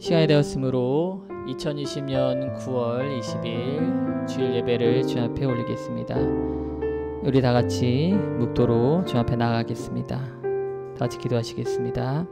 시간이 되었으므로 2020년 9월 20일 주일 예배를 주 앞에 올리겠습니다. 우리 다 같이 묵도로 주 앞에 나가겠습니다. 다 같이 기도하시겠습니다.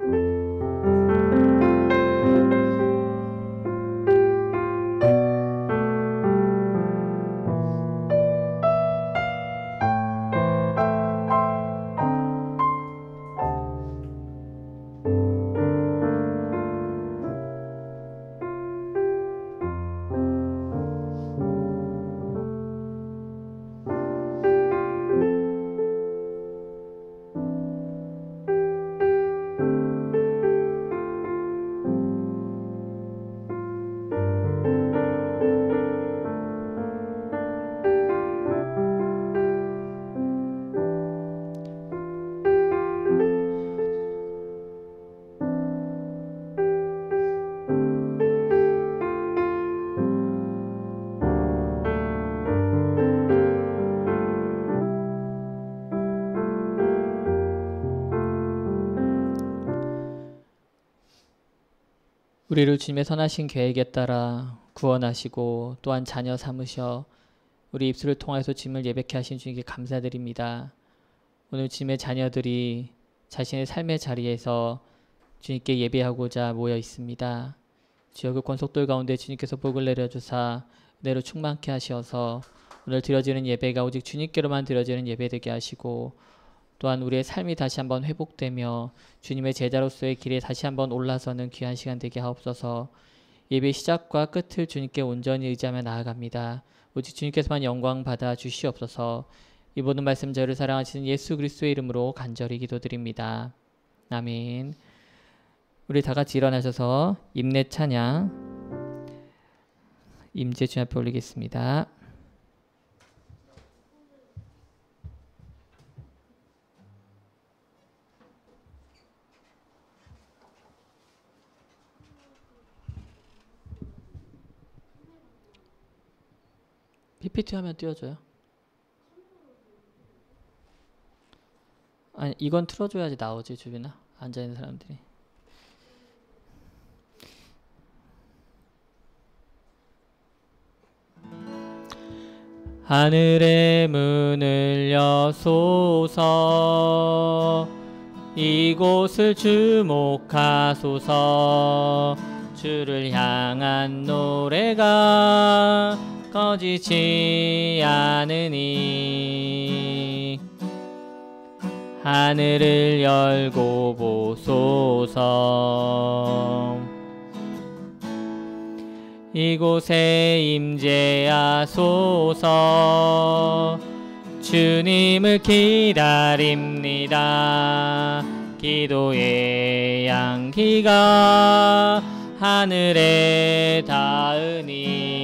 우리를 주님의 선하신 계획에 따라 구원하시고 또한 자녀 삼으셔 우리 입술을 통해서 주님을 예배케 하신 주님께 감사드립니다. 오늘 주님의 자녀들이 자신의 삶의 자리에서 주님께 예배하고자 모여 있습니다. 주여 그 권속들 가운데 주님께서 복을 내려주사 은혜로 충만케 하셔서 오늘 드려지는 예배가 오직 주님께로만 드려지는 예배 되게 하시고 또한 우리의 삶이 다시 한번 회복되며 주님의 제자로서의 길에 다시 한번 올라서는 귀한 시간 되게 하옵소서. 예배 시작과 끝을 주님께 온전히 의지하며 나아갑니다. 오직 주님께서만 영광 받아 주시옵소서. 이 모든 말씀 저를 사랑하시는 예수 그리스도의 이름으로 간절히 기도드립니다. 아멘. 우리 다 같이 일어나셔서 임내 찬양 임재 주님 앞에 올리겠습니다. PPT 하면 띄워줘요. 아니 이건 틀어줘야지 나오지 주변에 앉아있는 사람들이. 하늘의 문을 여소서 이곳을 주목하소서 주를 향한 노래가 꺼지지 않으니 하늘을 열고 보소서 이곳에 임재하소서 주님을 기다립니다. 기도의 양기가 하늘에 닿으니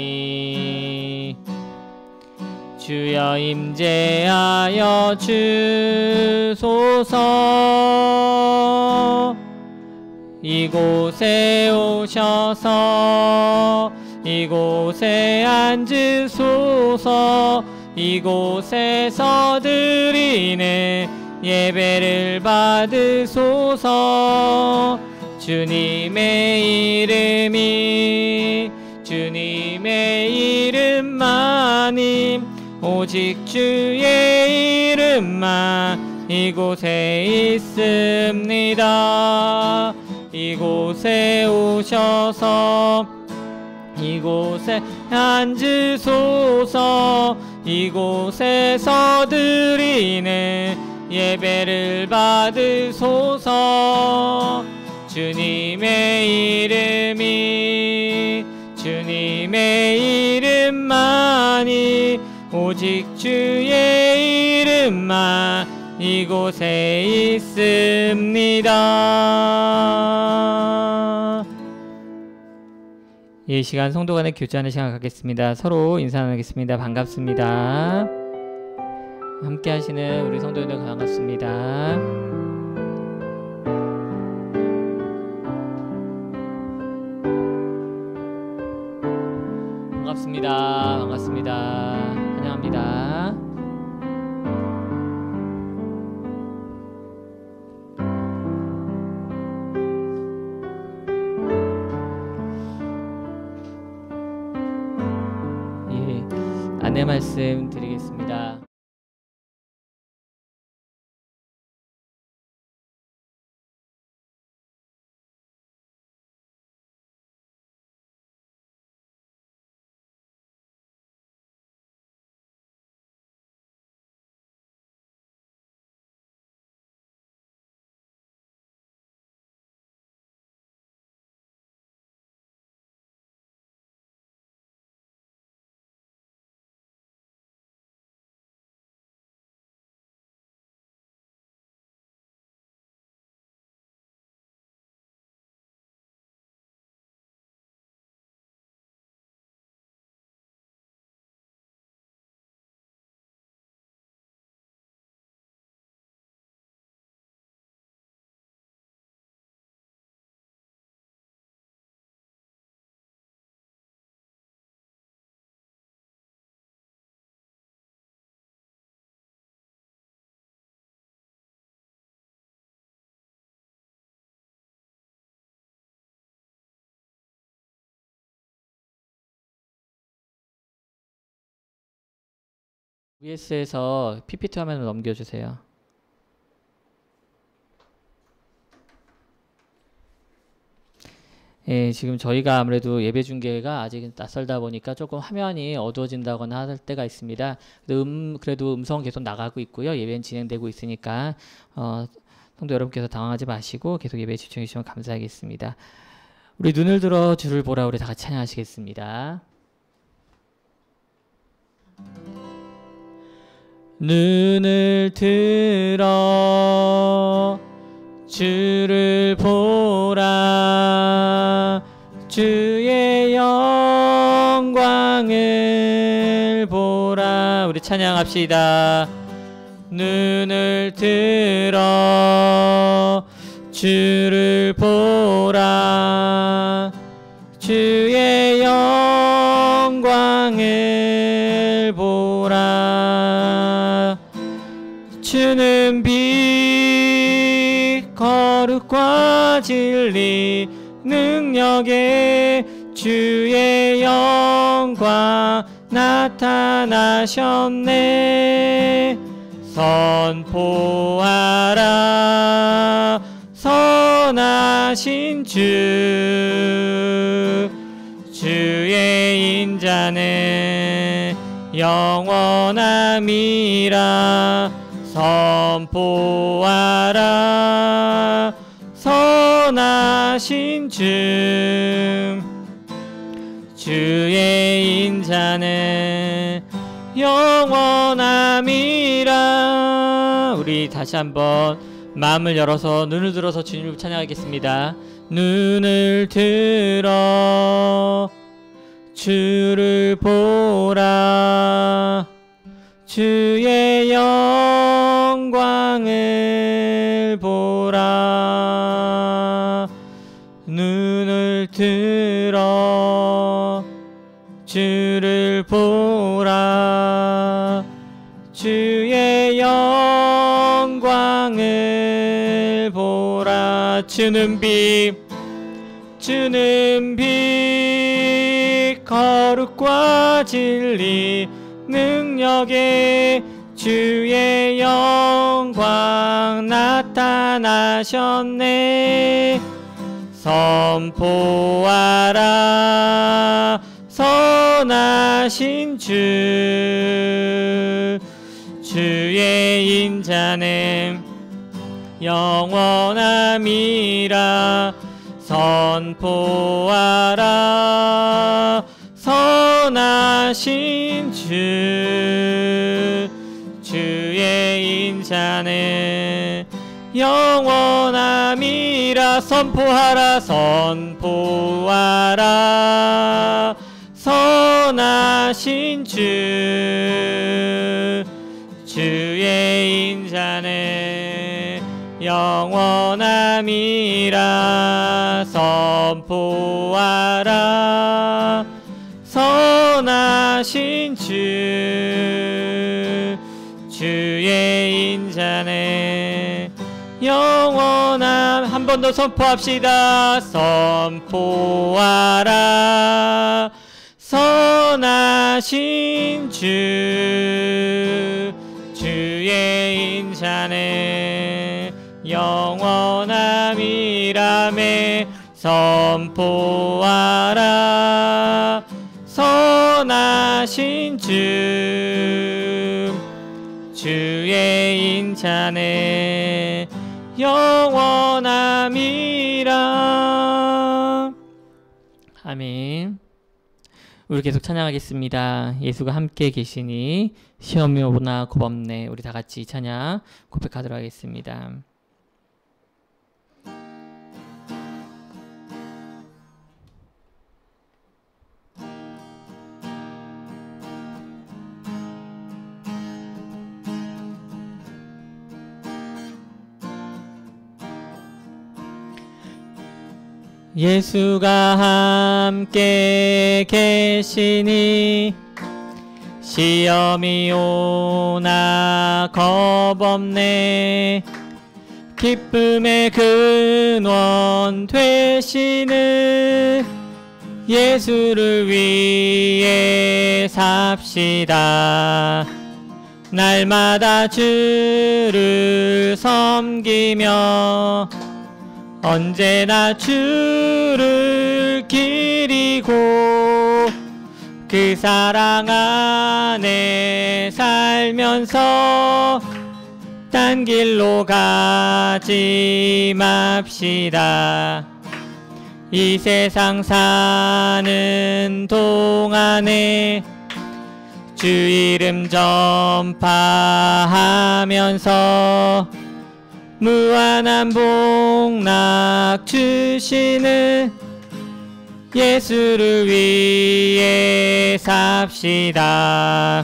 주여 임재하여 주소서 이곳에 오셔서 이곳에 앉으소서 이곳에서 드리는 예배를 받으소서 주님의 이름만이 오직 주의 이름만 이곳에 있습니다. 이곳에 오셔서 이곳에 앉으소서 이곳에서 드리는 예배를 받으소서 주님의 이름만이 오직 주의 이름만 이곳에 있습니다. 이 시간 성도 간의 교제하는 시간 갖겠습니다. 서로 인사 나누겠습니다. 반갑습니다. 함께 하시는 우리 성도님들 반갑습니다. 반갑습니다. 환영합니다. 안내 말씀 드리겠습니다. VS에서 PPT 화면을 넘겨주세요. 예, 지금 저희가 아무래도 예배 중계가 아직 낯설다 보니까 조금 화면이 어두워진다거나 할 때가 있습니다. 그래도 음성 계속 나가고 있고요. 예배는 진행되고 있으니까 성도 여러분께서 당황하지 마시고 계속 예배에 집중해 주시면 감사하겠습니다. 우리 눈을 들어 주를 보라, 우리 다 같이 찬양하시겠습니다. 눈을 들어 주를 보라, 주의 영광을 보라. 우리 찬양합시다. 눈을 들어 주를 보라, 주의 영광을 보라. 주는 빛 거룩과 진리 능력에 주의 영광 나타나셨네. 선포하라 선하신 주, 주의 인자는 영원함이라. 선포하라 선하신 주, 주의 인자는 영원함이라. 우리 다시 한번 마음을 열어서 눈을 들어서 주님을 찬양하겠습니다. 눈을 들어 주를 보라, 주의 영광을 보라. 눈을 들어 주를 보라, 주의 영광을 보라. 주는 빛 거룩과 진리 능력에 주의 영광 나타나셨네. 선포하라 선하신 주, 주의 인자는 영원함이라. 선포하라 선하신 주, 주의 인자는 영원함이라. 선포하라 선포하라 선하신 주, 주의 인자는 영원함이라. 선포하라 선하신 주, 주의 인자는 영원함. 한 번 더 선포합시다. 선포하라 선하신 선하신 주의 인자는 영원함이라매 선포하라. 선하신 주의 인자는 영원함이라. 아멘. 우리 계속 찬양하겠습니다. 예수가 함께 계시니 시험이 오나 겁없네. 우리 다 같이 찬양 고백하도록 하겠습니다. 예수가 함께 계시니 시험이 오나 겁없네. 기쁨의 근원 되시는 예수를 위해 삽시다. 날마다 주를 섬기며 언제나 주를 기리고 그 사랑 안에 살면서 딴 길로 가지 맙시다. 이 세상 사는 동안에 주 이름 전파하면서 무한한 복락 주시는 예수를 위해 삽시다.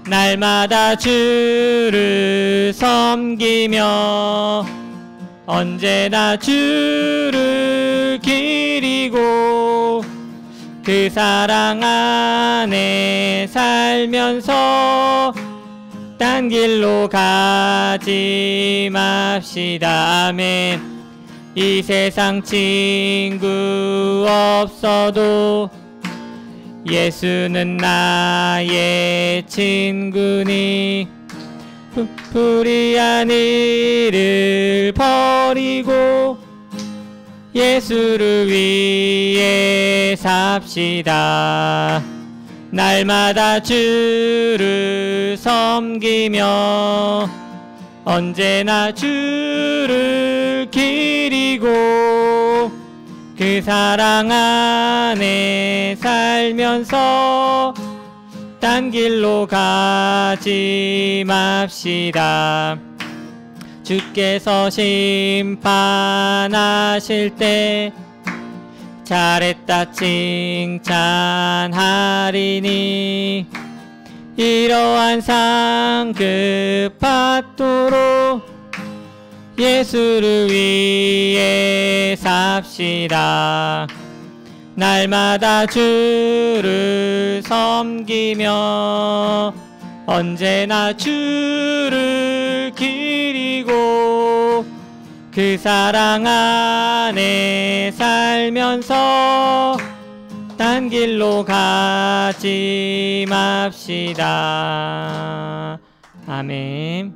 날마다 주를 섬기며 언제나 주를 기리고 그 사랑 안에 살면서 딴 길로 가지 맙시다. 아멘. 이 세상 친구 없어도 예수는 나의 친구니 불의한 일을 버리고 예수를 위해 삽시다. 날마다 주를 섬기며 언제나 주를 기리고 그 사랑 안에 살면서 딴 길로 가지 맙시다. 주께서 심판하실 때 잘했다 칭찬하리니 이러한 상급 받도록 예수를 위해 삽시다. 날마다 주를 섬기며 언제나 주를 기리고 그 사랑 안에 살면서 딴 길로 가지 맙시다. 아멘.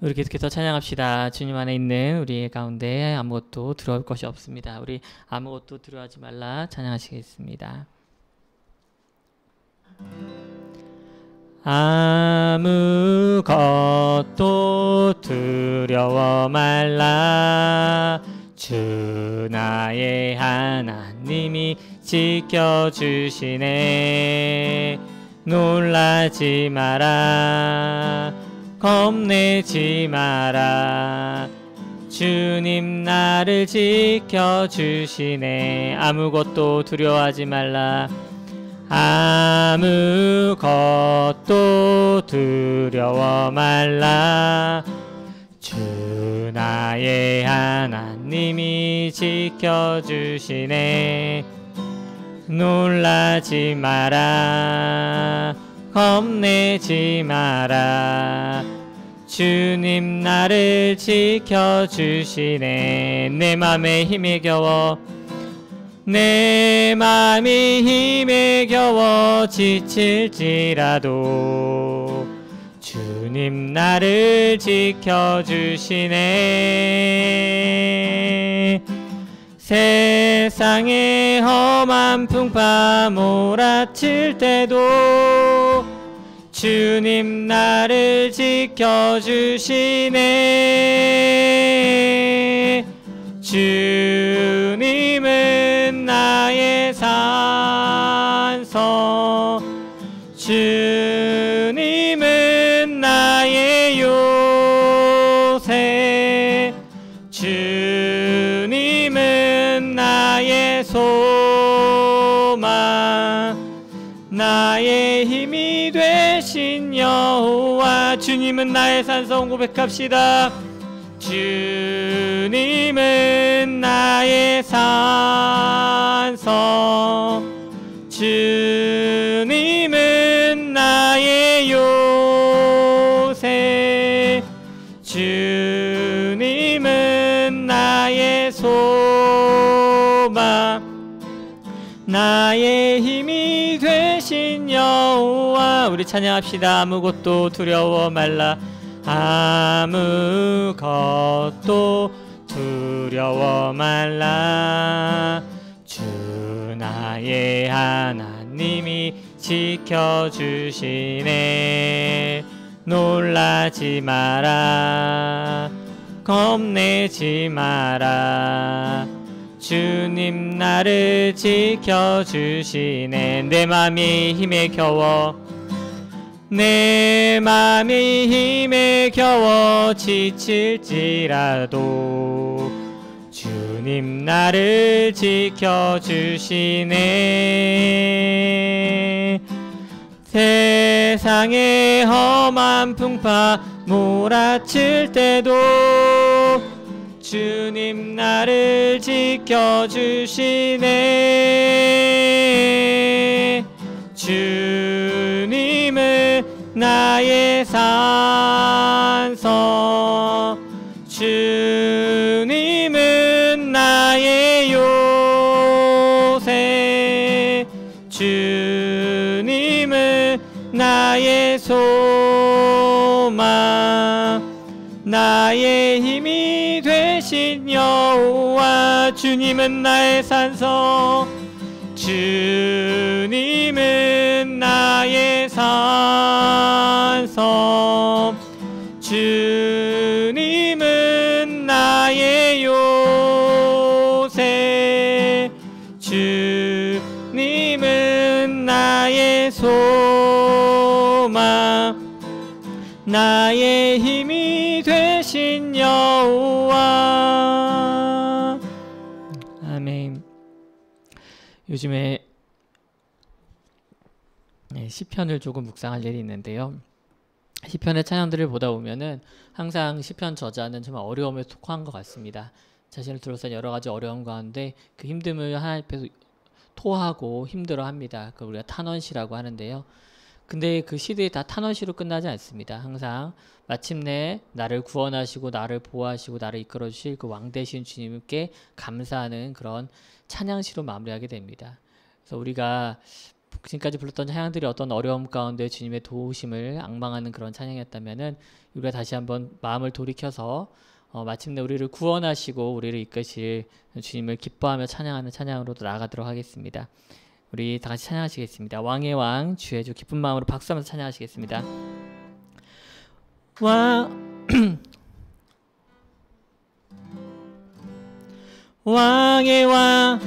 우리 계속해서 찬양합시다. 주님 안에 있는 우리 가운데 아무것도 두려울 것이 없습니다. 우리 아무것도 두려워하지 말라 찬양하시겠습니다. 아무것도 두려워 말라. 주 나의 하나님이 지켜주시네. 놀라지 마라. 겁내지 마라. 주님 나를 지켜주시네. 아무것도 두려워하지 말라. 아무것도 두려워 말라. 주 나의 하나님이 지켜주시네. 놀라지 마라. 겁내지 마라. 주님 나를 지켜주시네. 내 맘에 힘에 겨워 내 맘이 힘에 겨워 지칠지라도 주님 나를 지켜주시네. 세상의 험한 풍파 몰아칠 때도 주님 나를 지켜주시네. 주님은 나의 산성, 주님은 나의 요새, 주님은 나의 소망, 나의 힘이 되신 여호와. 주님은 나의 산성 고백합시다. 주님은 나의 산성, 주님은 나의 요새, 주님은 나의 소망, 나의 힘이 되신 여호와. 우리 찬양합시다. 아무것도 두려워 말라. 아무것도 두려워 말라. 주 나의 하나님이 지켜주시네. 놀라지 마라. 겁내지 마라. 주님 나를 지켜주시네. 내 맘이 힘에 겨워, 내 맘이 힘에 겨워 지칠지라도 주님 나를 지켜주시네. 세상의 험한 풍파 몰아칠 때도 주님 나를 지켜주시네. 주님은 나의 산성, 주님은 나의 요새, 주님은 나의 소망, 나의 힘이 되신 여호와. 주님은 나의 산성, 주님은 나의 산성, 주님은 나의 요새, 주님은 나의 소망, 나의 힘이 되신 여호와. 아멘. 요즘에 시편을 조금 묵상할 일이 있는데요. 시편의 찬양들을 보다 보면은 항상 시편 저자는 정말 어려움에 속한 것 같습니다. 자신을 둘러싼 여러 가지 어려움 가운데 그 힘듦을 하나님 앞에서 토하고 힘들어합니다. 그걸 우리가 탄원시라고 하는데요. 근데 그 시들이 다 탄원시로 끝나지 않습니다. 항상 마침내 나를 구원하시고 나를 보호하시고 나를 이끌어 주실 그 왕 되신 주님께 감사하는 그런 찬양시로 마무리하게 됩니다. 그래서 우리가 지금까지 불렀던 찬양들이 어떤 어려움 가운데 주님의 도우심을 앙망하는 그런 찬양이었다면은 우리가 다시 한번 마음을 돌이켜서 마침내 우리를 구원하시고 우리를 이끄실 주님을 기뻐하며 찬양하는 찬양으로도 나아가도록 하겠습니다. 우리 다 같이 찬양하시겠습니다. 왕의 왕 주의 주 기쁜 마음으로 박수하면서 찬양하시겠습니다. 왕의 왕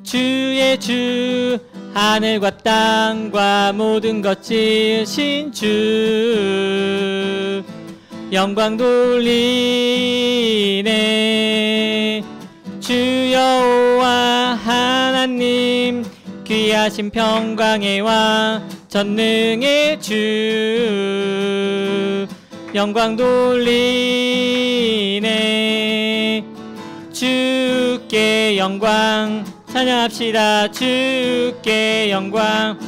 주의 주 하늘과 땅과 모든 것 지으신 주 영광 돌리네. 주 여호와 하나님 귀하신 평강의 왕 전능의 주 영광 돌리네. 주께 영광 찬양합시다. 주께 영광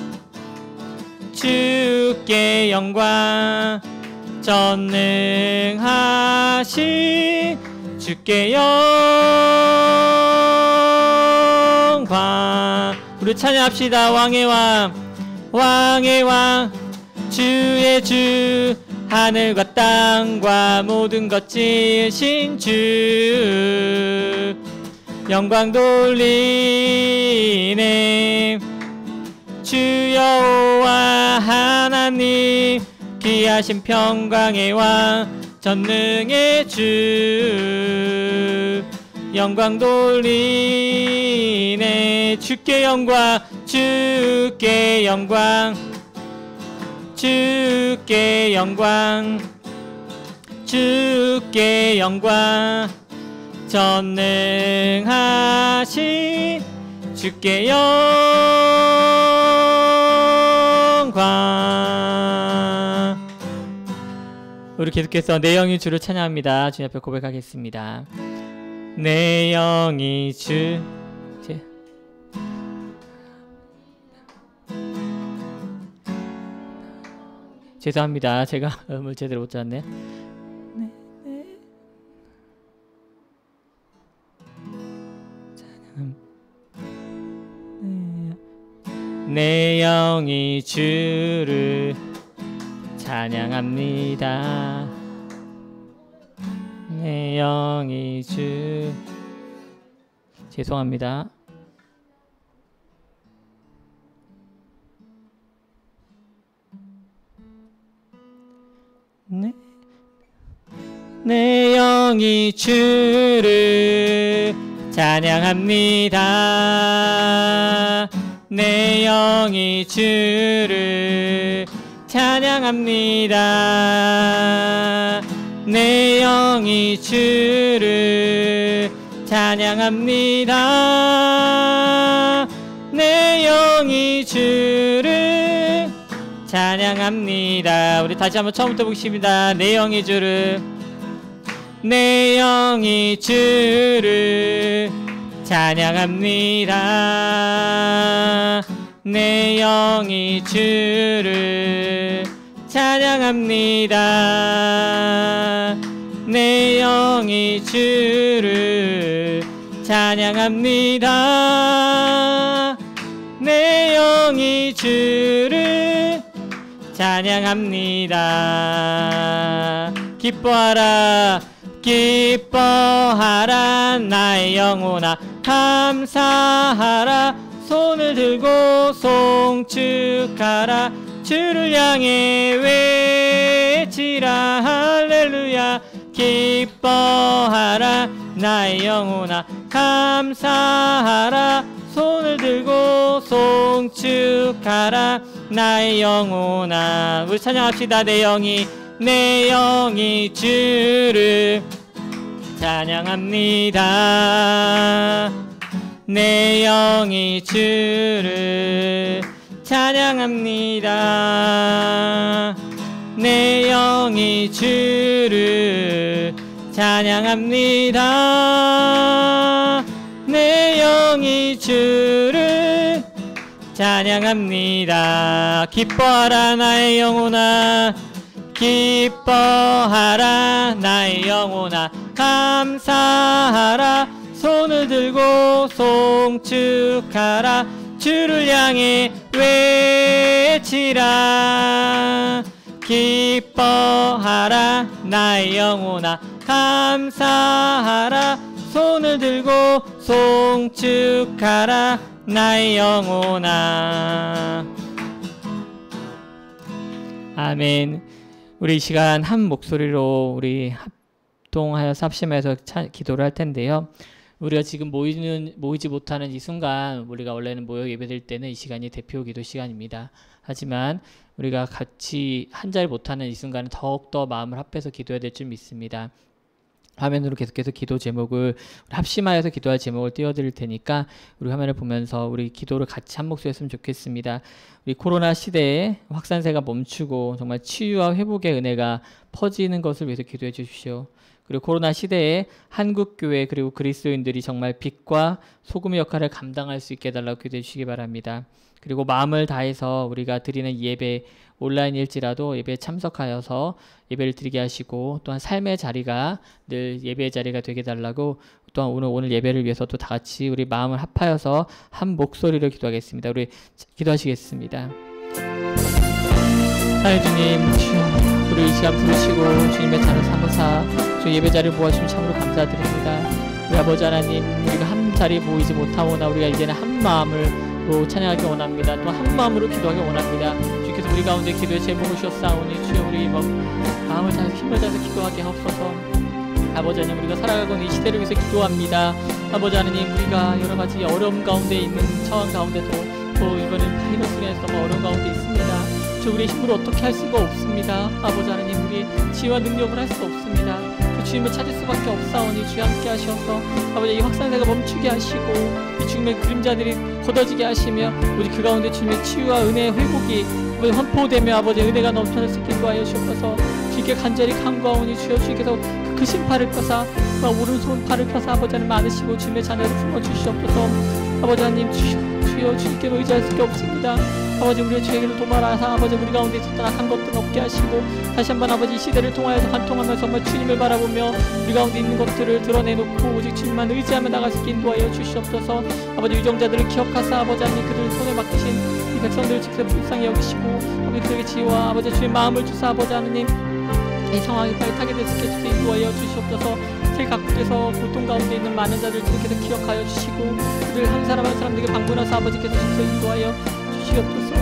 주께 영광 전능하신 주께 영광 우리 찬양합시다. 왕의 왕, 왕의 왕, 주의 주, 하늘과 땅과 모든 것 지으신 주, 영광 돌리네. 주 여호와 하나님, 귀하신 평강의 왕, 전능의 주, 영광 돌리네. 주께 영광, 주께 영광, 주께 영광, 주께 영광, 전능하신 주께 영광. 우리 계속해서 내 영이 주를 찬양합니다. 주님 앞에 고백하겠습니다. 내 영이 주, 죄송합니다. 제가 음을 제대로 못 잡네. 내 영이 주를 찬양합니다. 내 영이 주, 죄송합니다. 내 영이 주를 찬양합니다. 내 영이 주를 찬양합니다. 내 영이 주를 찬양합니다. 내 영이 주를 찬양합니다. 우리 다시 한번 처음부터 보겠습니다. 내 영이 주를, 내 영이 주를 찬양합니다. 내 영이 주를 찬양합니다. 내 영이 주를 찬양합니다. 내 영이 주를 찬양합니다. 기뻐하라, 기뻐하라 나의 영혼아, 감사하라, 손을 들고 송축하라, 주를 향해 외치라 할렐루야. 기뻐하라 나의 영혼아, 감사하라, 손을 들고 송축하라 나의 영혼아. 우리 찬양합시다. 내 영이, 내 영이 주를 찬양합니다. 내 영이 주를 찬양합니다. 내 영이 주를 찬양합니다. 내 영이 주를 찬양합니다. 기뻐하라 나의 영혼아, 기뻐하라 나의 영혼아, 감사하라, 손을 들고 송축하라, 주를 향해 외치라. 기뻐하라 나의 영혼아, 감사하라, 손을 들고 송축하라 나의 영혼아. 아멘. 우리 이 시간 한 목소리로 우리 합동하여서 합심해서 기도를 할 텐데요. 우리가 지금 모이지 못하는 이 순간, 우리가 원래는 모여 예배드릴 때는 이 시간이 대표 기도 시간입니다. 하지만 우리가 같이 한 자리 못하는 이 순간은 더욱더 마음을 합해서 기도해야 될 줄 믿습니다. 화면으로 계속해서 기도 제목을, 합심하여서 기도할 제목을 띄워드릴 테니까 우리 화면을 보면서 우리 기도를 같이 한 목소리 했으면 좋겠습니다. 우리 코로나 시대에 확산세가 멈추고 정말 치유와 회복의 은혜가 퍼지는 것을 위해서 기도해 주십시오. 그리고 코로나 시대에 한국교회 그리고 그리스도인들이 정말 빛과 소금의 역할을 감당할 수 있게 해달라고 기도해 주시기 바랍니다. 그리고 마음을 다해서 우리가 드리는 예배, 온라인일지라도 예배에 참석하여서 예배를 드리게 하시고, 또한 삶의 자리가 늘 예배의 자리가 되게 해달라고 또한 오늘 예배를 위해서도 다 같이 우리 마음을 합하여서 한 목소리로 기도하겠습니다. 우리 기도하시겠습니다. 하나님 주님, 주여 우리 이 시간 부르시고 주님의 자녀 삼으사 주 예배자를 모아주신 참으로 감사드립니다. 우리 아버지 하나님, 우리가 한 자리에 모이지 못하오나 우리가 이제는 한 마음으로 찬양하기 원합니다. 또 한 마음으로 기도하기 원합니다. 주께서 우리 가운데 기도의 제목을 주셨사오니 주여 우리 마음을 다해서 힘을 다해서 기도하게 하옵소서. 아버지 하나님, 우리가 살아가고 있는 이 시대를 위해서 기도합니다. 아버지 하나님, 우리가 여러 가지 어려움 가운데 있는 상황 가운데도 또 이거는 바이러스로 인해서 어려운 가운데 있습니다. 저 우리의 힘으로 어떻게 할 수가 없습니다. 아버지 하나님, 우리의 지혜와 능력을 할 수 없습니다. 그 주님을 찾을 수밖에 없사오니 주여 함께 하셔서 아버지 이 확산세가 멈추게 하시고 이 죽음의 그림자들이 걷어지게 하시며 우리 그 가운데 주님의 치유와 은혜의 회복이 환포되며 아버지 은혜가 넘쳐날 수 있게 도와여 주옵소서. 주께 간절히 간구하오니 주여 주께서 그 크신 팔을 펴사 오른손 팔을 펴사 아버지 하나님 안으시고 주님의 자녀를 품어주시옵소서. 아버지 하나님 주여 주께로 의지할 수밖에 없습니다. 아버지 우리의 죄를 도말하사 아버지 우리 가운데 있었던 악한 것들은 없게 하시고 다시 한번 아버지 이 시대를 통하여서 관통하면서 정말 주님을 바라보며 우리 가운데 있는 것들을 드러내놓고 오직 주님만 의지하며 나갈 수 있게 인도하여 주시옵소서. 아버지 유정자들을 기억하사 아버지 하나님 그들 손에 맡기신 이 백성들을 직접 불쌍히 여기시고 아버지 그들에게 지혜와 아버지 주의 마음을 주사 아버지 하나님 이 상황이 발타게 될 수 있게 인도하여 주시옵소서. 길 각국에서 고통 가운데 있는 많은 자들을 주께서 기억하여 주시고 그들 한 사람 한 사람에게 방문하사 아버지께서 직접 인도하여 주시옵소서.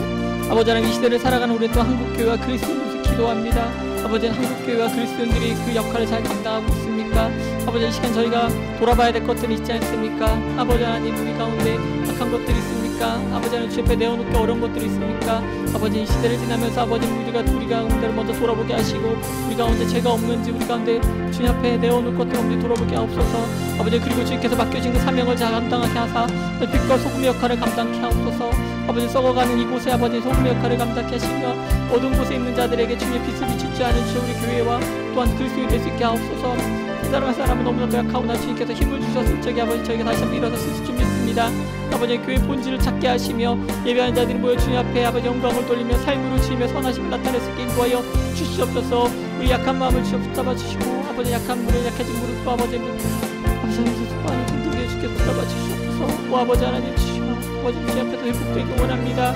아버지 하나님 이 시대를 살아가는 우리 또 한국교회와 그리스도인으로서 기도합니다. 아버지 한국교회와 그리스도인들이 그 역할을 잘 감당하고 있습니까? 아버지 이 시간 저희가 돌아봐야 될 것들이 있지 않습니까? 아버지 하나님 우리 가운데 악한 것들이 있습니까? 아버지 하나님 주 옆에 내어놓기 어려운 것들이 있습니까? 아버지 이 시대를 지나면서 아버지 우리 가운데를 먼저 돌아보게 하시고 우리 가운데 죄가 없는지 우리 가운데 주님 앞에 내어놓을 것들 없는지 돌아보게 하옵소서. 아버지 그리고 주님께서 맡겨진 그 사명을 잘 감당하게 하사 빛과 소금의 역할을 감당케 하옵소서. 아버지 썩어가는 이곳에 아버지 소금의 역할을 감당케 하시며 어두운 곳에 있는 자들에게 주님의 빛을 비추지 않은 주 우리 교회와 또한 그리스도인이 될 수 있게 하옵소서. 이 사람의 사람은 너무나도 약하오나 주님께서 힘을 주셨을 적에 아버지 저희가 다시 한번 일어섰을 줄 믿습니다. 아버지 교회 본질을 찾게 하시며 예배하는 자들이 모여 주님 앞에 아버지 영광을 돌리며 삶으로 지으며 선하심을 나타낼 수 있게 인도하여 주시옵소서. 우리 약한 마음을 붙잡아 주시고 아버지 약한 무릎 약해진 무릎도 아버지 하나님 수많은 분들에게 주께 붙잡아 주시옵소서. 오 아버지 하나님 주시오 아버지 주님 앞에서 회복되기 원합니다.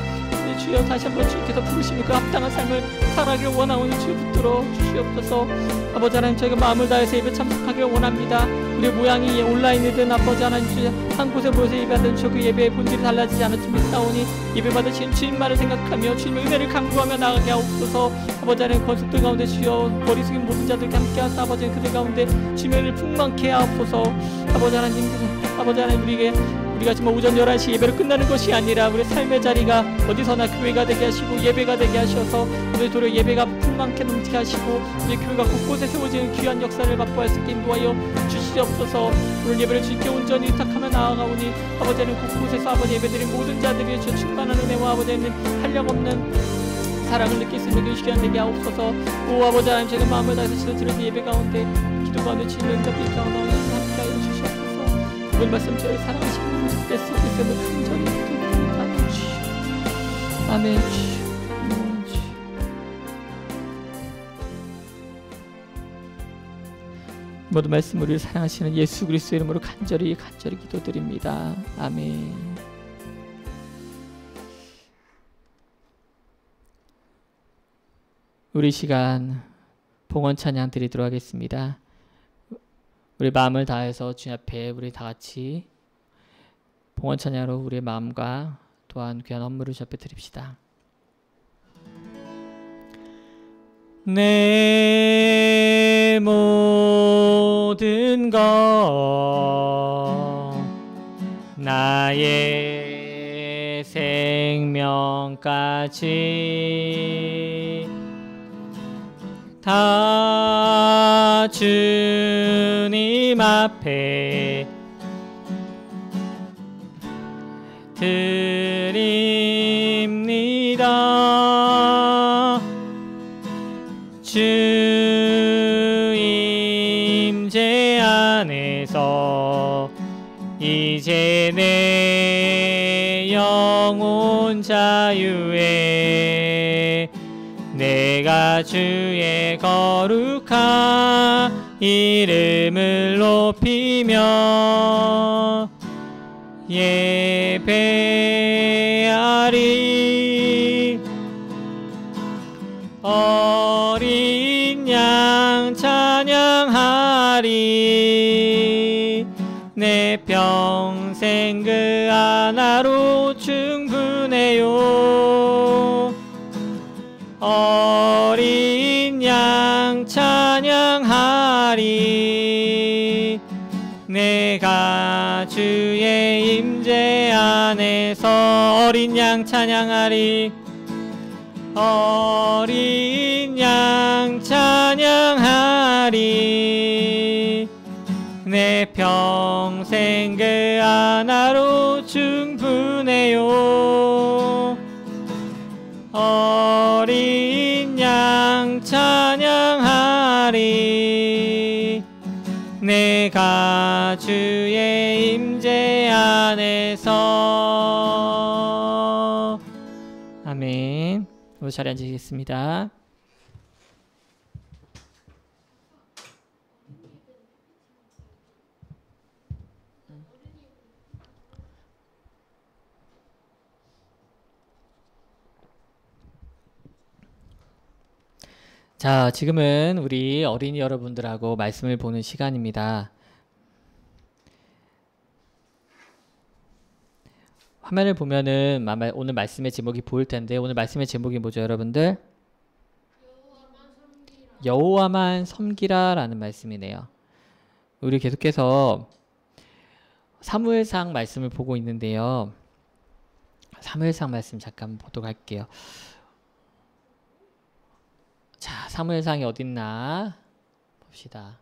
주여 다시 한번 주님께서 부르시며 그 합당한 삶을 살아가길 원하오니 주여 붙들어 주시옵소서. 아버지 하나님 저희가 마음을 다해서 예배 참석하길 원합니다. 우리의 모양이 온라인이든 아버지 하나님 주여 한 곳에 모여서 예배하든 주여 그 예배의 본질이 달라지지 않았음을 믿사오니 예배 받으신 주님만을 생각하며 주님의 은혜를 간구하며 나가게 하옵소서. 아버지 하나님 권속들 가운데 주여 머리 숙인 모든 자들께 함께 하사 아버지 그들 가운데 주님의 은혜를 풍만케 하옵소서. 아버지 하나님 우리가 정말 오전 11시 예배로 끝나는 것이 아니라 우리 삶의 자리가 어디서나 교회가 되게 하시고 예배가 되게 하셔서 우리 도리어 예배가 풍만케 넘치게 하시고 우리 교회가 곳곳에 세워지는 귀한 역사를 맛보할 수 있게 인도하여 주시옵소서. 오늘 예배를 주님께 온전히 의탁하며 나아가오니 아버지 하나님 곳곳에서 아버지 예배드린 모든 자들이 주 충만한 은혜와 아버지 하나님 한량없는 사랑을 느낄 수 있는 시간 되게 하옵소서. 오 아버지 하나님 제가 마음을 다해서 드리는 예배 가운데 기도 가운데 주님의 응답이 가운데 함께 하여 주시옵소서. 오늘 말씀 저를 사랑하시는 예수 그리스도를 간절히 기도합니다. 주여 아멘. 주여 모든 말씀 우리를 사랑하시는 예수 그리스도의 이름으로 간절히 기도드립니다. 아멘. 우리 시간 봉헌 찬양 드리도록 하겠습니다. 우리 마음을 다해서 주님 앞에 우리 다 같이 봉헌 찬양으로 우리의 마음과 또한 귀한 업무를 주 앞에 드립시다. 내 모든 것 나의 생명까지 다 주님 앞에 드립니다. 주 임재 안에서 이제 내 영혼 자유에 내가 주의 거룩한 이름을 높이며 예배하리. 어린 양 찬양하리. 내 평생 그 하나로 충분해요. 어린 양 찬양하리. 내가 주의 임재 안에서 어린 양 찬양하리. 어린 양 찬양하리. 내 평생 그 하나로 충분해요. 어린 양 찬양하리. 내가 주의 임재 안에서. 아멘. 오늘 자리에 앉으시겠습니다. 자, 지금은 우리 어린이 여러분들하고 말씀을 보는 시간입니다. 화면을 보면은 아마 오늘 말씀의 제목이 보일 텐데, 오늘 말씀의 제목이 뭐죠, 여러분들? 여호와만 섬기라 라는 말씀이네요. 우리 계속해서 사무엘상 말씀을 보고 있는데요. 사무엘상 말씀 잠깐 보도록 할게요. 자, 사무엘상이 어딨나 봅시다.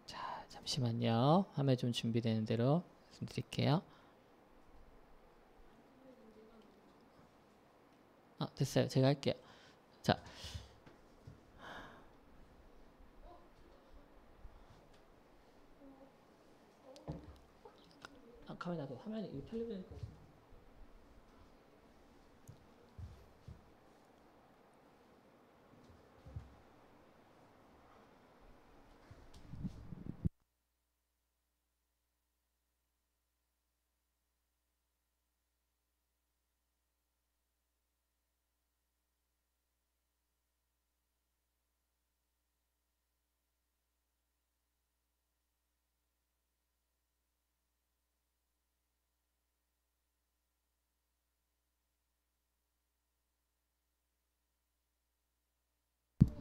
자, 잠시만요. 화면 좀 준비되는 대로 말씀드릴게요. 됐어요. 제가 할게요. 자, 가만히 놔둬. 화면이 이거 텔레비전.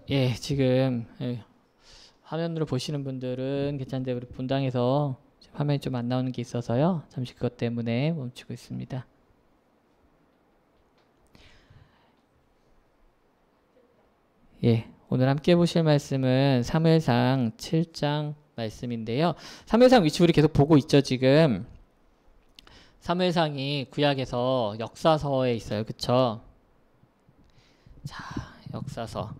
예, 지금 화면으로 보시는 분들은 괜찮은데 우리 분당에서 화면이 좀 안 나오는 게 있어서요. 잠시 그것 때문에 멈추고 있습니다. 예, 오늘 함께 보실 말씀은 사무엘상 7장 말씀인데요. 사무엘상 위치 우리 계속 보고 있죠, 지금. 사무엘상이 구약에서 역사서에 있어요. 그쵸? 자, 역사서.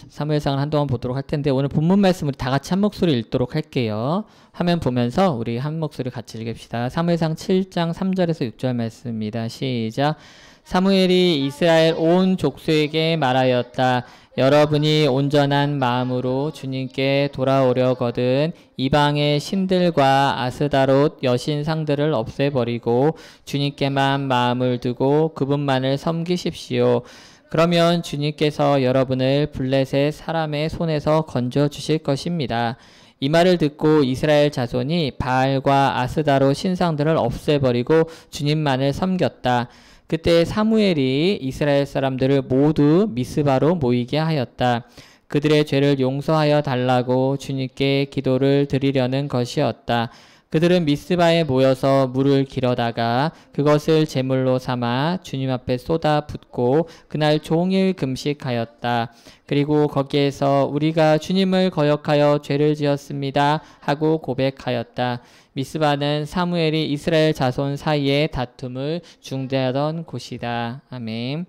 사무엘상을 한동안 보도록 할 텐데 오늘 본문 말씀 우리 다 같이 한 목소리 읽도록 할게요. 화면 보면서 우리 한 목소리 같이 읽읍시다. 사무엘상 7장 3절에서 6절 말씀입니다. 시작. 사무엘이 이스라엘 온 족속에게 말하였다. 여러분이 온전한 마음으로 주님께 돌아오려거든 이방의 신들과 아스다롯 여신상들을 없애버리고 주님께만 마음을 두고 그분만을 섬기십시오. 그러면 주님께서 여러분을 블레셋 사람의 손에서 건져 주실 것입니다. 이 말을 듣고 이스라엘 자손이 바알과 아스다롯 신상들을 없애버리고 주님만을 섬겼다. 그때 사무엘이 이스라엘 사람들을 모두 미스바로 모이게 하였다. 그들의 죄를 용서하여 달라고 주님께 기도를 드리려는 것이었다. 그들은 미스바에 모여서 물을 길어다가 그것을 제물로 삼아 주님 앞에 쏟아 붓고 그날 종일 금식하였다. 그리고 거기에서 우리가 주님을 거역하여 죄를 지었습니다 하고 고백하였다. 미스바는 사무엘이 이스라엘 자손 사이에 다툼을 중대하던 곳이다. 아멘.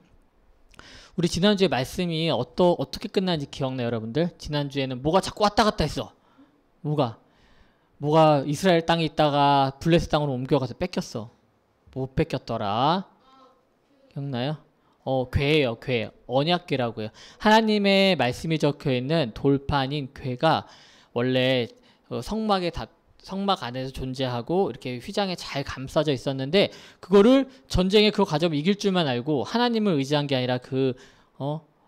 우리 지난주에 말씀이 어떻게 끝났는지 기억나요, 여러분들? 지난주에는 뭐가 자꾸 왔다 갔다 했어. 뭐가? 뭐가 이스라엘 땅에 있다가 블레셋 땅으로 옮겨가서 뺏겼어. 못 뺏겼더라. 기억나요? 궤예요, 궤. 언약궤라고 해요. 하나님의 말씀이 적혀 있는 돌판인 궤가 원래 성막 안에서 존재하고 이렇게 휘장에 잘 감싸져 있었는데 그거를 전쟁에 그거 가져오면 이길 줄만 알고 하나님을 의지한 게 아니라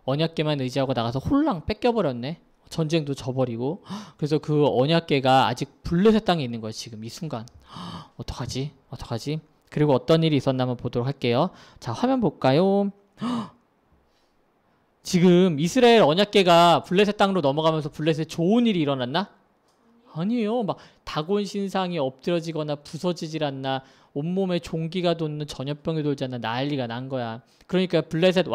언약궤만 의지하고 나가서 홀랑 뺏겨버렸네. 전쟁도 져버리고. 그래서 그 언약궤가 아직 블레셋 땅에 있는 거예요. 지금 이 순간. 어떡하지? 그리고 어떤 일이 있었나 한번 보도록 할게요. 자, 화면 볼까요? 지금 이스라엘 언약궤가 블레셋 땅으로 넘어가면서 블레셋에 좋은 일이 일어났나? 아니에요. 막 다곤 신상이 엎드러지거나 부서지질 않나, 온몸에 종기가 돋는 전염병이 돌지 않나 난리가 난 거야. 그러니까 블레셋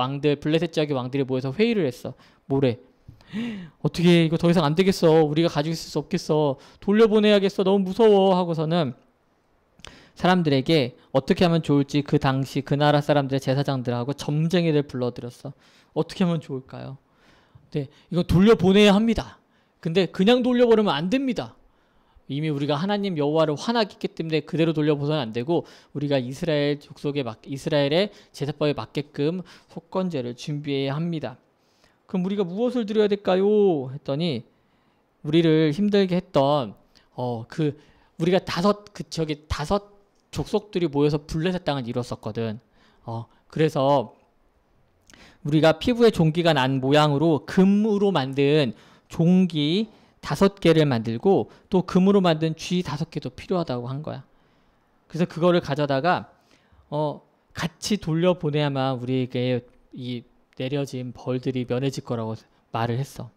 지역의 왕들이 모여서 회의를 했어. 뭐래? 어떻게 이거 더 이상 안 되겠어. 우리가 가지고 있을 수 없겠어. 돌려보내야겠어. 너무 무서워. 하고서는 사람들에게 어떻게 하면 좋을지 그 당시 그 나라 사람들의 제사장들하고 점쟁이들 불러들였어. 어떻게 하면 좋을까요? 네, 이거 돌려보내야 합니다. 근데 그냥 돌려보내면 안 됩니다. 이미 우리가 하나님 여호와를 화나게 했기 때문에 그대로 돌려보내면 안 되고 우리가 이스라엘 족속에 이스라엘의 제사법에 맞게끔 속건제를 준비해야 합니다. 그럼 우리가 무엇을 드려야 될까요? 했더니 우리를 힘들게 했던 우리가 다섯 족속들이 모여서 블레셋 땅을 이뤘었거든. 그래서 우리가 피부에 종기가 난 모양으로 금으로 만든 종기 5개를 만들고 또 금으로 만든 쥐 5개도 필요하다고 한 거야. 그래서 그거를 가져다가 같이 돌려보내야만 우리에게 이 내려진 벌들이 면해질 거라고 말을 했어.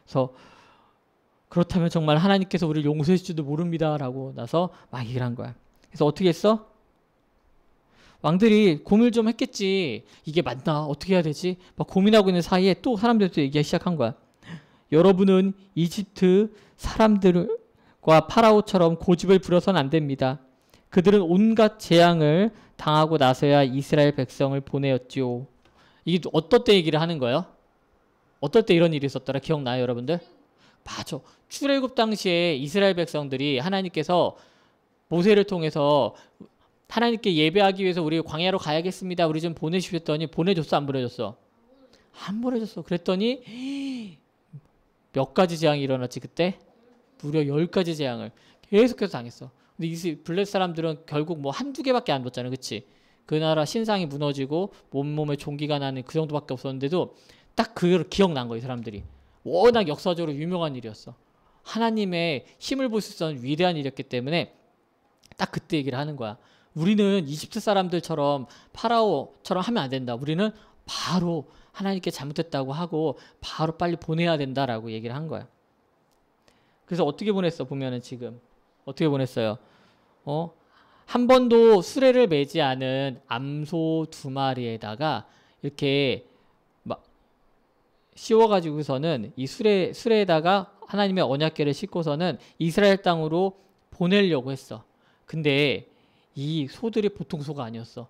그래서 그렇다면 정말 하나님께서 우리를 용서해 줄지도 모릅니다 라고 나서 막 얘기를 한 거야. 그래서 어떻게 했어? 왕들이 고민을 좀 했겠지. 이게 맞나? 어떻게 해야 되지? 막 고민하고 있는 사이에 또 사람들도 얘기하기 시작한 거야. 여러분은 이집트 사람들과 파라오처럼 고집을 부려서는 안 됩니다. 그들은 온갖 재앙을 당하고 나서야 이스라엘 백성을 보내었지요. 이게 어떨 때 얘기를 하는 거예요? 어떨 때 이런 일이 있었더라? 기억나요, 여러분들? 맞아. 출애굽 당시에 이스라엘 백성들이 하나님께서 모세를 통해서 하나님께 예배하기 위해서 우리 광야로 가야겠습니다. 우리 좀 보내십시오 했더니 보내줬어, 안 보내줬어? 안 보내줬어. 그랬더니 몇 가지 재앙이 일어났지 그때? 무려 10가지 재앙을 계속해서 당했어. 근데 이 블레셋 사람들은 결국 뭐 한두 개밖에 안 뒀잖아. 그치? 그 나라 신상이 무너지고 몸에 종기가 나는 그 정도밖에 없었는데도 딱 그걸 기억난 거야, 이 사람들이. 워낙 역사적으로 유명한 일이었어. 하나님의 힘을 볼 수 있었던 위대한 일이었기 때문에 딱 그때 얘기를 하는 거야. 우리는 이집트 사람들처럼 파라오처럼 하면 안 된다. 우리는 바로 하나님께 잘못했다고 하고 바로 빨리 보내야 된다라고 얘기를 한 거야. 그래서 어떻게 보냈어? 보면은 지금 어떻게 보냈어요? 한 번도 수레를 매지 않은 암소 2마리에다가 이렇게 막 씌워가지고서는 이 수레에다가 하나님의 언약궤를 싣고서는 이스라엘 땅으로 보내려고 했어. 근데 이 소들이 보통 소가 아니었어.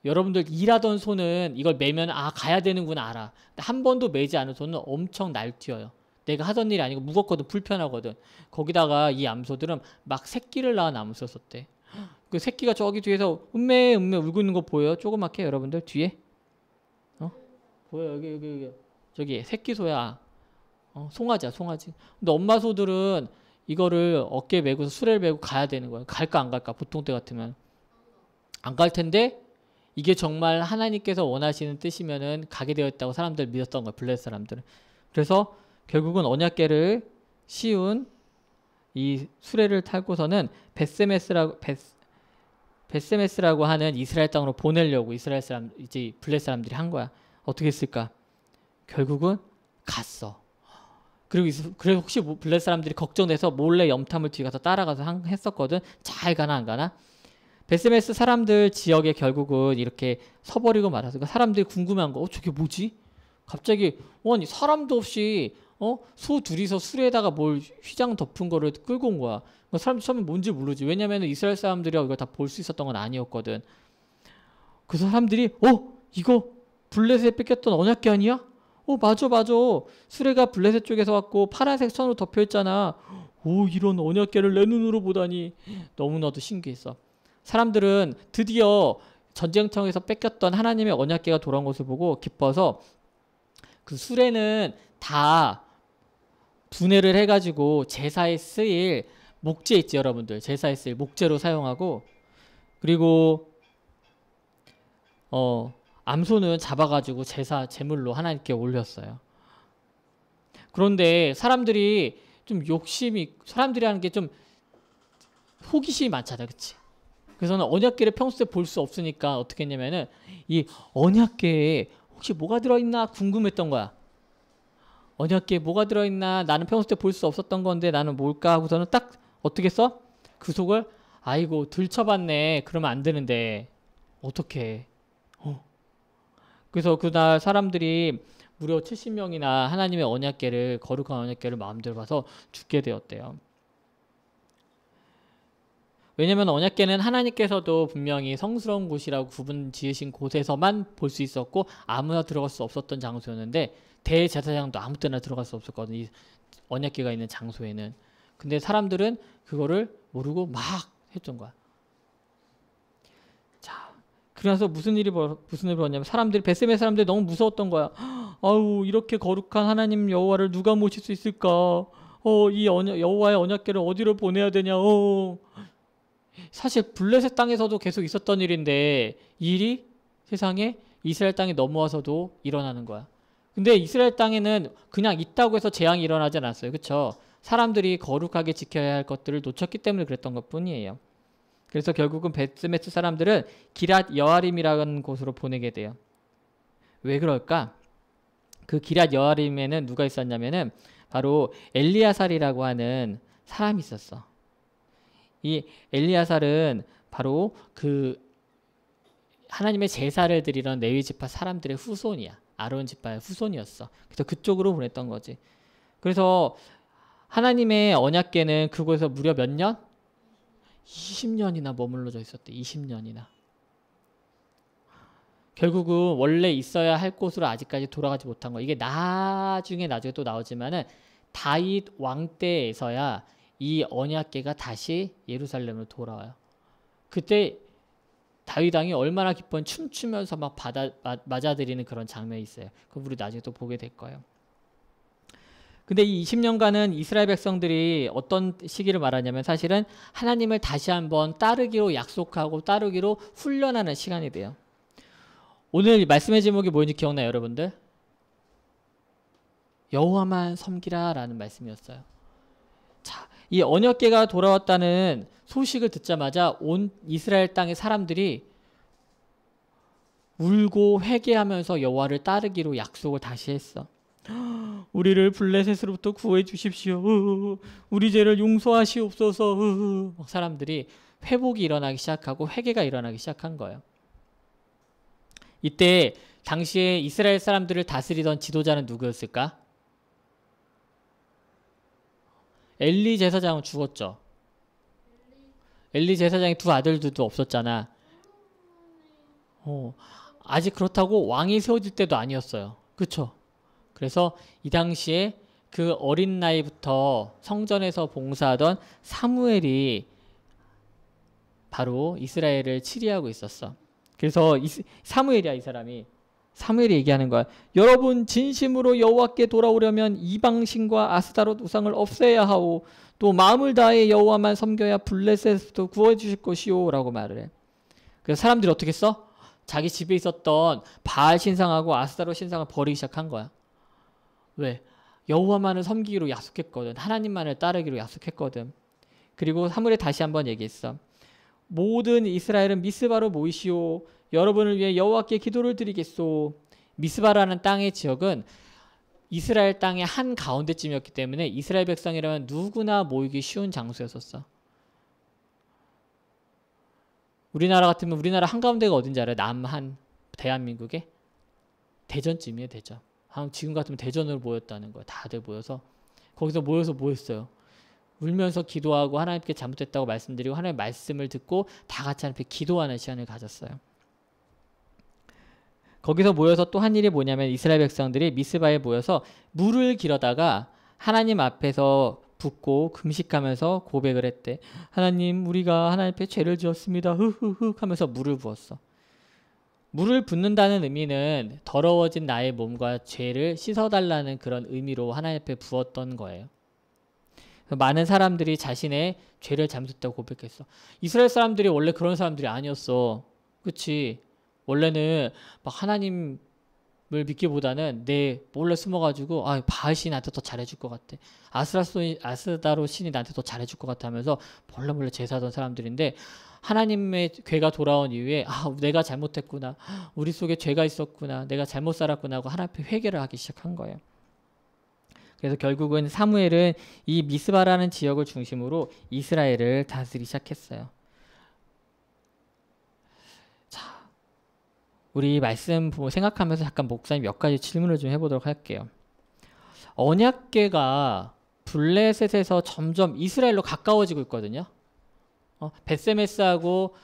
여러분들 일하던 소는 이걸 매면 가야 되는구나 알아. 근데 한 번도 매지 않은 소는 엄청 날뛰어요. 내가 하던 일이 아니고 무겁거든, 불편하거든. 거기다가 이 암소들은 막 새끼를 낳은 암소였었대. 그 새끼가 저기 뒤에서 음메 울고 있는 거 보여요? 조그맣게 여러분들 뒤에? 보여? 여기 저기 새끼 소야. 송아지야, 송아지. 근데 엄마 소들은 이거를 어깨에 메고 수레를 메고 가야 되는 거야. 갈까 안 갈까? 보통 때 같으면 안 갈 텐데 이게 정말 하나님께서 원하시는 뜻이면은 가게 되어 있다고 사람들 믿었던 거야, 블레셋 사람들은. 그래서 결국은 언약궤를 씌운 이 수레를 타고서는 벳세메스라고 하는 이스라엘 땅으로 보내려고 이제 블레셋 사람들이 한 거야. 어떻게 했을까? 결국은 갔어. 그래서 혹시 블레셋 사람들이 걱정돼서 몰래 염탐을 뒤에 가서 따라가서 했었거든. 잘 가나 안 가나? 벳세메스 사람들 지역에 결국은 이렇게 서버리고 말아서 사람들이 궁금한 거, 저게 뭐지? 갑자기 아니 사람도 없이 소 둘이서 수레에다가 뭘 휘장 덮은 거를 끌고 온 거야. 사람들 처음에 뭔지 모르지. 왜냐면 이스라엘 사람들이 이걸 다 볼 수 있었던 건 아니었거든. 그래서 사람들이 이거 블레셋에 뺏겼던 언약궤 아니야? 맞아. 수레가 블레셋 쪽에서 왔고 파란색 선으로 덮여 있잖아. 오, 이런 언약궤를 내 눈으로 보다니 너무나도 신기했어. 사람들은 드디어 전쟁터에서 뺏겼던 하나님의 언약궤가 돌아온 것을 보고 기뻐서 그 수레는 다 분해를 해가지고 제사에 쓰일 목재 있지 여러분들. 제사에 쓰일 목재로 사용하고, 그리고 암소는 잡아가지고 제사 제물로 하나님께 올렸어요. 그런데 사람들이 좀 사람들이 하는 게 좀 호기심이 많잖아, 그치? 그래서는 언약궤를 평소에 볼 수 없으니까 어떻게 했냐면은 이 언약궤에 혹시 뭐가 들어있나 궁금했던 거야. 언약궤에 뭐가 들어있나, 나는 평소에 볼 수 없었던 건데 나는 뭘까 하고서는 딱 어떻게 써? 그 속을 아이고 들춰봤네. 그러면 안 되는데 어떻게? 그래서 그날 사람들이 무려 70명이나 하나님의 언약궤를, 거룩한 언약궤를 마음대로 봐서 죽게 되었대요. 왜냐면 언약궤는 하나님께서도 분명히 성스러운 곳이라고 구분 지으신 곳에서만 볼 수 있었고 아무나 들어갈 수 없었던 장소였는데, 대제사장도 아무 때나 들어갈 수 없었거든, 이 언약궤가 있는 장소에는. 근데 사람들은 그거를 모르고 막 했던 거야. 자, 그래서 무슨 일이 벌어졌냐면 사람들이, 베세메 사람들이 너무 무서웠던 거야. 아우, 이렇게 거룩한 하나님 여호와를 누가 모실 수 있을까? 이 여호와의 언약궤를 어디로 보내야 되냐? 사실 블레셋 땅에서도 계속 있었던 일인데 이 일이 세상에 이스라엘 땅에 넘어와서도 일어나는 거야. 근데 이스라엘 땅에는 그냥 있다고 해서 재앙이 일어나지 않았어요. 그쵸? 사람들이 거룩하게 지켜야 할 것들을 놓쳤기 때문에 그랬던 것 뿐이에요. 그래서 결국은 베스메스 사람들은 기랏 여아림이라는 곳으로 보내게 돼요. 왜 그럴까? 그 기랏 여아림에는 누가 있었냐면은 바로 엘리야살이라고 하는 사람이 있었어. 이 엘리야살은 바로 그 하나님의 제사를 드리던 레위 지파 사람들의 후손이야. 아론 지파의 후손이었어. 그래서 그쪽으로 보냈던 거지. 그래서 하나님의 언약궤는 그곳에서 무려 몇 년? 20년이나 머물러져 있었대. 20년이나. 결국은 원래 있어야 할 곳으로 아직까지 돌아가지 못한 거. 이게 나중에 또 나오지만은 다윗 왕 때에서야 이 언약궤가 다시 예루살렘으로 돌아와요. 그때 다윗 왕이 얼마나 기뻐 춤추면서 막 맞아들이는 그런 장면이 있어요. 그거 우리 나중에 또 보게 될 거예요. 근데 이 20년간은 이스라엘 백성들이 어떤 시기를 말하냐면 사실은 하나님을 다시 한번 따르기로 약속하고 따르기로 훈련하는 시간이 돼요. 오늘 말씀의 제목이 뭐인지 기억나요, 여러분들? 여호와만 섬기라 라는 말씀이었어요. 자, 이 언약궤가 돌아왔다는 소식을 듣자마자 온 이스라엘 땅의 사람들이 울고 회개하면서 여호와를 따르기로 약속을 다시 했어. 우리를 블레셋으로부터 구해 주십시오. 우리 죄를 용서하시옵소서. 막 사람들이 회복이 일어나기 시작하고 회개가 일어나기 시작한 거예요. 이때 당시에 이스라엘 사람들을 다스리던 지도자는 누구였을까? 엘리 제사장은 죽었죠. 엘리 제사장의 두 아들들도 없었잖아. 아직 그렇다고 왕이 세워질 때도 아니었어요. 그쵸? 그래서 이 당시에 그 어린 나이부터 성전에서 봉사하던 사무엘이 바로 이스라엘을 치리하고 있었어. 그래서 사무엘이야, 이 사람이. 사무엘이 얘기하는 거야. 여러분, 진심으로 여호와께 돌아오려면 이방신과 아스타롯 우상을 없애야 하오. 또 마음을 다해 여호와만 섬겨야 블레셋부터 구해주실 것이오 라고 말을 해. 그래서 사람들이 어떻게 했어? 자기 집에 있었던 바알 신상하고 아스타롯 신상을 버리기 시작한 거야. 왜? 여호와만을 섬기기로 약속했거든. 하나님만을 따르기로 약속했거든. 그리고 사무엘이 다시 한번 얘기했어. 모든 이스라엘은 미스바로 모이시오. 여러분을 위해 여호와께 기도를 드리겠소. 미스바라는 땅의 지역은 이스라엘 땅의 한 가운데쯤이었기 때문에 이스라엘 백성이라면 누구나 모이기 쉬운 장소였었어. 우리나라 같으면 우리나라 한가운데가 어딘지 알아요? 남한, 대한민국의? 대전쯤이에요, 대전. 지금 같으면 대전으로 모였다는 거야. 다들 모여서. 거기서 모여서 뭐 했어요? 울면서 기도하고 하나님께 잘못했다고 말씀드리고 하나님의 말씀을 듣고 다 같이 하나님께 기도하는 시간을 가졌어요. 거기서 모여서 또 한 일이 뭐냐면 이스라엘 백성들이 미스바에 모여서 물을 길어다가 하나님 앞에서 붓고 금식하면서 고백을 했대. 하나님, 우리가 하나님 앞에 죄를 지었습니다. 흐흐흐 하면서 물을 부었어. 물을 붓는다는 의미는 더러워진 나의 몸과 죄를 씻어달라는 그런 의미로 하나님 앞에 부었던 거예요. 많은 사람들이 자신의 죄를 잘못했다고 고백했어. 이스라엘 사람들이 원래 그런 사람들이 아니었어. 그치? 원래는 막 하나님을 믿기보다는 내 몰래 숨어가지고 바알 신이 나한테 더 잘해줄 것 같아. 아스다로 신이 나한테 더 잘해줄 것 같아 하면서 몰래 제사하던 사람들인데, 하나님의 괴가 돌아온 이후에 내가 잘못했구나, 우리 속에 죄가 있었구나, 내가 잘못 살았구나 하고 하나님 앞에 회개를 하기 시작한 거예요. 그래서 결국은 사무엘은 이 미스바라는 지역을 중심으로 이스라엘을 다스리기 시작했어요. 자, 우리 말씀 생각하면서 잠깐 목사님 몇 가지 질문을 좀 해보도록 할게요. 언약궤가 블레셋에서 점점 이스라엘로 가까워지고 있거든요. 벳세메스하고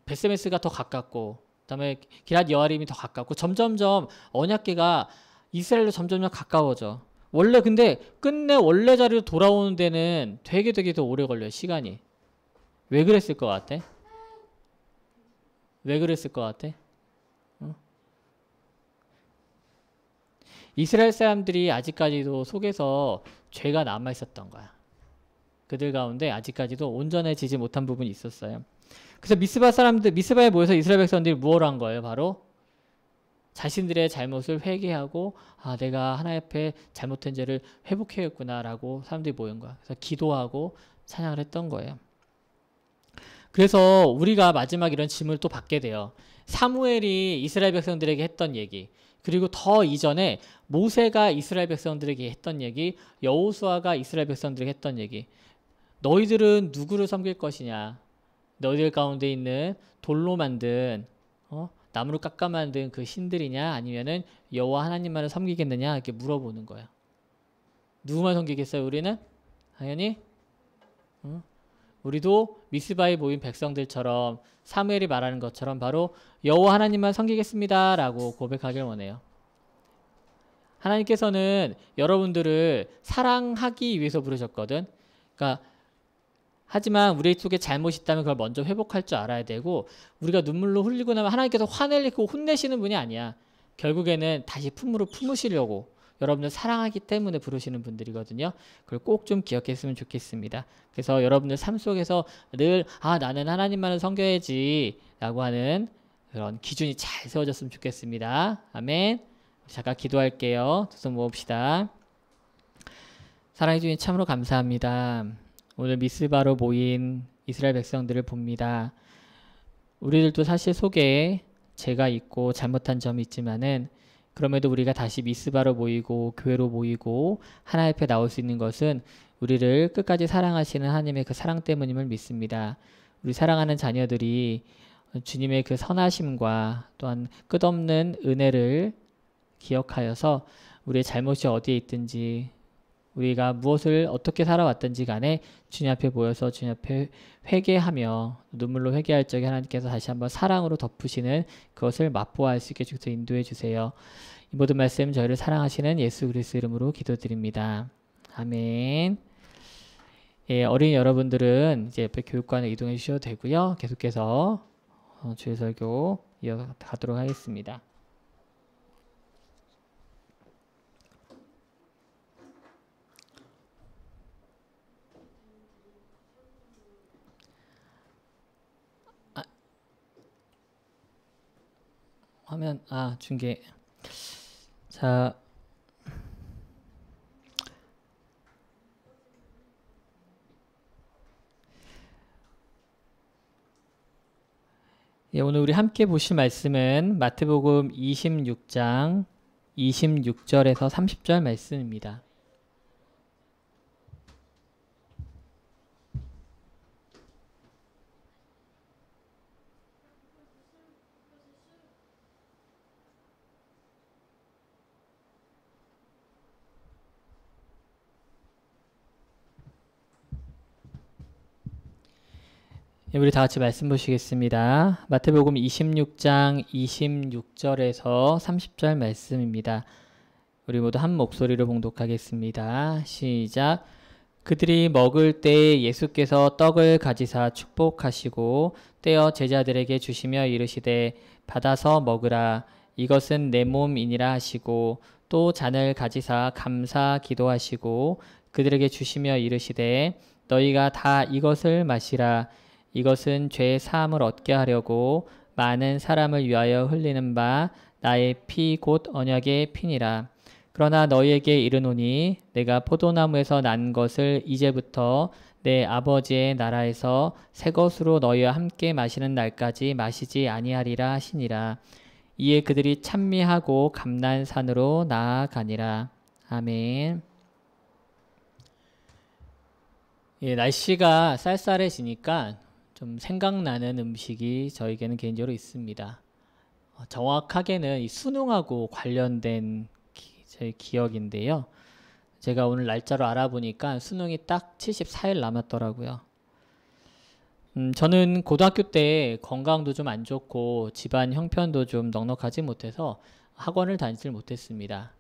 벳세메스가 더 가깝고, 그다음에 기럇 여아림이 더 가깝고, 점점점 언약궤가 이스라엘로 점점 가까워져. 원래 근데 끝내 원래 자리로 돌아오는 데는 되게 더 오래 걸려요, 시간이. 왜 그랬을 것 같아? 왜 그랬을 것 같아? 이스라엘 사람들이 아직까지도 속에서 죄가 남아 있었던 거야. 그들 가운데 아직까지도 온전해지지 못한 부분이 있었어요. 그래서 미스바에 모여서 이스라엘 백성들이 무엇을 한 거예요? 바로 자신들의 잘못을 회개하고 내가 하나님 앞에 잘못된 죄를 회복해야겠구나 라고 사람들이 모인 거야. 그래서 기도하고 찬양을 했던 거예요. 그래서 우리가 마지막 이런 질문을 또 받게 돼요. 사무엘이 이스라엘 백성들에게 했던 얘기, 그리고 더 이전에 모세가 이스라엘 백성들에게 했던 얘기, 여호수아가 이스라엘 백성들에게 했던 얘기. 너희들은 누구를 섬길 것이냐? 너희들 가운데 있는 돌로 만든 나무로 깎아 만든 그 신들이냐, 아니면은 여호와 하나님만을 섬기겠느냐, 이렇게 물어보는 거야. 누구만 섬기겠어요? 우리는 당연히 우리도 미스바에 모인 백성들처럼 사무엘이 말하는 것처럼 바로 여호와 하나님만 섬기겠습니다 라고 고백하길 원해요. 하나님께서는 여러분들을 사랑하기 위해서 부르셨거든. 그러니까 하지만 우리 속에 잘못이 있다면 그걸 먼저 회복할 줄 알아야 되고, 우리가 눈물로 흘리고 나면 하나님께서 화내고 혼내시는 분이 아니야. 결국에는 다시 품으로 품으시려고 여러분들 사랑하기 때문에 부르시는 분들이거든요. 그걸 꼭 좀 기억했으면 좋겠습니다. 그래서 여러분들 삶 속에서 늘 나는 하나님만을 섬겨야지 라고 하는 그런 기준이 잘 세워졌으면 좋겠습니다. 아멘. 잠깐 기도할게요. 두 손 모읍시다. 사랑해 주님 참으로 감사합니다. 오늘 미스바로 모인 이스라엘 백성들을 봅니다. 우리들도 사실 속에 죄가 있고 잘못한 점이 있지만은, 그럼에도 우리가 다시 미스바로 모이고 교회로 모이고 하나님 앞에 나올 수 있는 것은 우리를 끝까지 사랑하시는 하나님의 그 사랑 때문임을 믿습니다. 우리 사랑하는 자녀들이 주님의 그 선하심과 또한 끝없는 은혜를 기억하여서 우리의 잘못이 어디에 있든지, 우리가 무엇을 어떻게 살아왔든지 간에 주님 앞에 모여서 주님 앞에 회개하며 눈물로 회개할 적에 하나님께서 다시 한번 사랑으로 덮으시는 그것을 맛보아할 수 있게 주셔서 인도해 주세요. 이 모든 말씀 저희를 사랑하시는 예수 그리스도 이름으로 기도드립니다. 아멘. 예, 어린이 여러분들은 이제 옆에 교육관에 이동해 주셔도 되고요. 계속해서 주일 설교 이어가도록 하겠습니다. 화면 중계. 자, 예, 오늘 우리 함께 보실 말씀은 마태복음 26장 26절에서 30절 말씀입니다. 우리 다 같이 말씀 보시겠습니다. 마태복음 26장 26절에서 30절 말씀입니다. 우리 모두 한 목소리로 봉독하겠습니다. 시작. 그들이 먹을 때 예수께서 떡을 가지사 축복하시고 떼어 제자들에게 주시며 이르시되 받아서 먹으라 이것은 내 몸이니라 하시고 또 잔을 가지사 감사 기도하시고 그들에게 주시며 이르시되 너희가 다 이것을 마시라 이것은 죄 사함을 얻게 하려고 많은 사람을 위하여 흘리는 바 나의 피 곧 언약의 피니라. 그러나 너희에게 이르노니 내가 포도나무에서 난 것을 이제부터 내 아버지의 나라에서 새 것으로 너희와 함께 마시는 날까지 마시지 아니하리라 하시니라. 이에 그들이 찬미하고 감난산으로 나아가니라. 아멘. 예, 날씨가 쌀쌀해지니까 좀 생각나는 음식이 저에게는 개인적으로 있습니다. 정확하게는 이 수능하고 관련된 제 기억인데요. 제가 오늘 날짜로 알아보니까 수능이 딱 74일 남았더라고요. 저는 고등학교 때 건강도 좀 안 좋고 집안 형편도 좀 넉넉하지 못해서 학원을 다니질 못했습니다.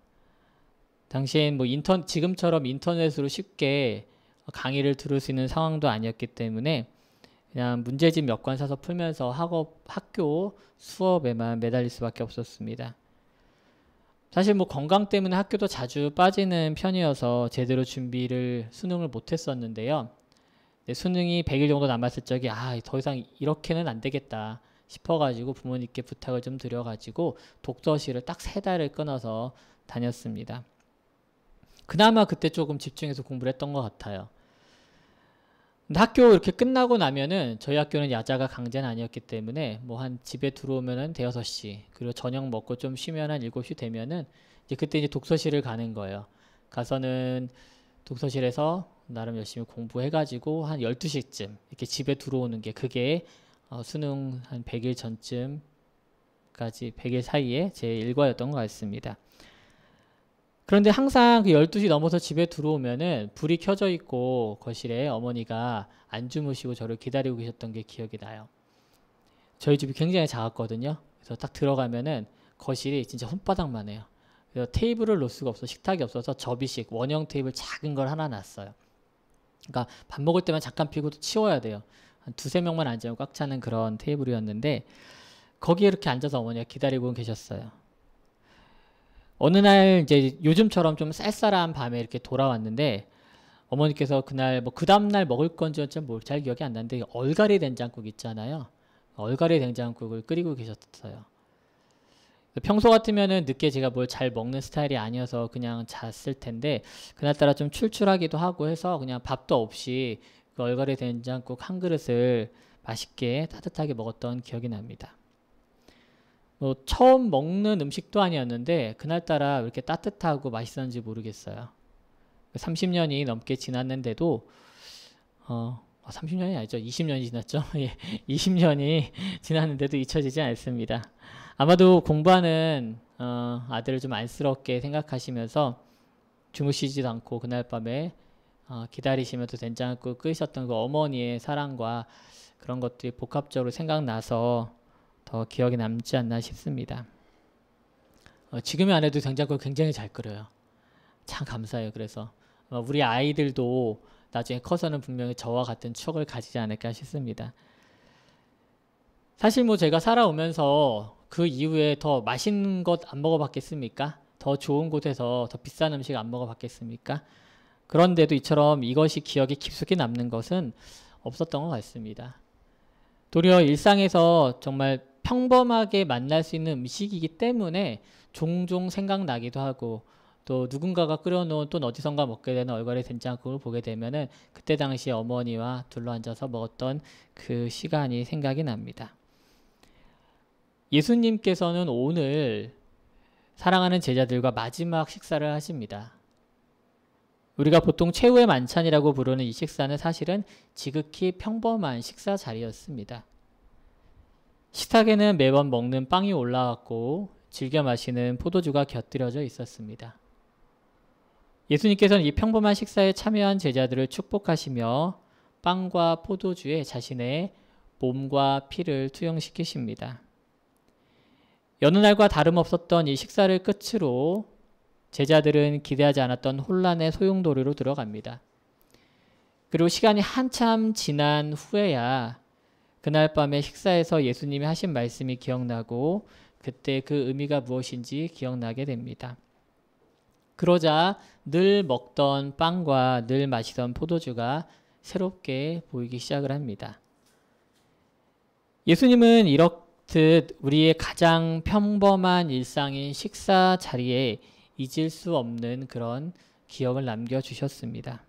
당시엔 뭐 지금처럼 인터넷으로 쉽게 강의를 들을 수 있는 상황도 아니었기 때문에 그냥 문제집 몇 권 사서 풀면서 학교 수업에만 매달릴 수밖에 없었습니다. 사실 뭐 건강 때문에 학교도 자주 빠지는 편이어서 제대로 수능을 못했었는데요. 수능이 100일 정도 남았을 적에 더 이상 이렇게는 안 되겠다 싶어가지고 부모님께 부탁을 좀 드려가지고 독서실을 딱 3달을 끊어서 다녔습니다. 그나마 그때 조금 집중해서 공부를 했던 것 같아요. 근데 학교 이렇게 끝나고 나면은 저희 학교는 야자가 강제는 아니었기 때문에 뭐 한 집에 들어오면은 대여섯 시 그리고 저녁 먹고 좀 쉬면 한 7시 되면은 그때 이제 독서실을 가는 거예요. 가서는 독서실에서 나름 열심히 공부해가지고 한 12시쯤 이렇게 집에 들어오는 게 그게 수능 한 100일 전쯤까지 100일 사이에 제 일과였던 것 같습니다. 그런데 항상 그 12시 넘어서 집에 들어오면은 불이 켜져 있고 거실에 어머니가 안 주무시고 저를 기다리고 계셨던 게 기억이 나요. 저희 집이 굉장히 작았거든요. 그래서 딱 들어가면은 거실이 진짜 손바닥만 해요. 그래서 테이블을 놓을 수가 없어. 식탁이 없어서 접이식 원형 테이블 작은 걸 하나 놨어요. 그러니까 밥 먹을 때만 잠깐 피고 치워야 돼요. 한 2~3명만 앉으면 꽉 차는 그런 테이블이었는데 거기에 이렇게 앉아서 어머니가 기다리고 계셨어요. 어느 날 이제 요즘처럼 좀 쌀쌀한 밤에 이렇게 돌아왔는데 어머니께서 그날 뭐 그 다음날 먹을 건지 잘 기억이 안 나는데 얼갈이 된장국 있잖아요. 얼갈이 된장국을 끓이고 계셨어요. 평소 같으면은 늦게 제가 뭘 잘 먹는 스타일이 아니어서 그냥 잤을 텐데 그날따라 좀 출출하기도 하고 해서 그냥 밥도 없이 그 얼갈이 된장국 한 그릇을 맛있게 따뜻하게 먹었던 기억이 납니다. 뭐 처음 먹는 음식도 아니었는데 그날따라 왜 이렇게 따뜻하고 맛있었는지 모르겠어요. 30년이 넘게 지났는데도 30년이 아니죠. 20년이 지났죠. 예, 20년이 지났는데도 잊혀지지 않습니다. 아마도 공부하는 아들을 좀 안쓰럽게 생각하시면서 주무시지도 않고 그날 밤에 기다리시면서 된장국 끓이셨던 그 어머니의 사랑과 그런 것들이 복합적으로 생각나서 더 기억에 남지 않나 싶습니다. 지금이 안 해도 된장국을 굉장히 잘 끓여요. 참 감사해요. 그래서 우리 아이들도 나중에 커서는 분명히 저와 같은 추억을 가지지 않을까 싶습니다. 사실 뭐 제가 살아오면서 그 이후에 더 맛있는 것 안 먹어봤겠습니까? 더 좋은 곳에서 더 비싼 음식 안 먹어봤겠습니까? 그런데도 이처럼 이것이 기억에 깊숙이 남는 것은 없었던 것 같습니다. 도리어 일상에서 정말 평범하게 만날 수 있는 음식이기 때문에 종종 생각나기도 하고 또 누군가가 끓여놓은 또 어디선가 먹게 되는 얼갈이 된장국을 보게 되면은 그때 당시 어머니와 둘러앉아서 먹었던 그 시간이 생각이 납니다. 예수님께서는 오늘 사랑하는 제자들과 마지막 식사를 하십니다. 우리가 보통 최후의 만찬이라고 부르는 이 식사는 사실은 지극히 평범한 식사 자리였습니다. 식탁에는 매번 먹는 빵이 올라왔고 즐겨 마시는 포도주가 곁들여져 있었습니다. 예수님께서는 이 평범한 식사에 참여한 제자들을 축복하시며 빵과 포도주에 자신의 몸과 피를 투영시키십니다. 여느 날과 다름없었던 이 식사를 끝으로 제자들은 기대하지 않았던 혼란의 소용돌이로 들어갑니다. 그리고 시간이 한참 지난 후에야 그날 밤에 식사에서 예수님이 하신 말씀이 기억나고 그때 그 의미가 무엇인지 기억나게 됩니다. 그러자 늘 먹던 빵과 늘 마시던 포도주가 새롭게 보이기 시작을 합니다. 예수님은 이렇듯 우리의 가장 평범한 일상인 식사 자리에 잊을 수 없는 그런 기억을 남겨주셨습니다.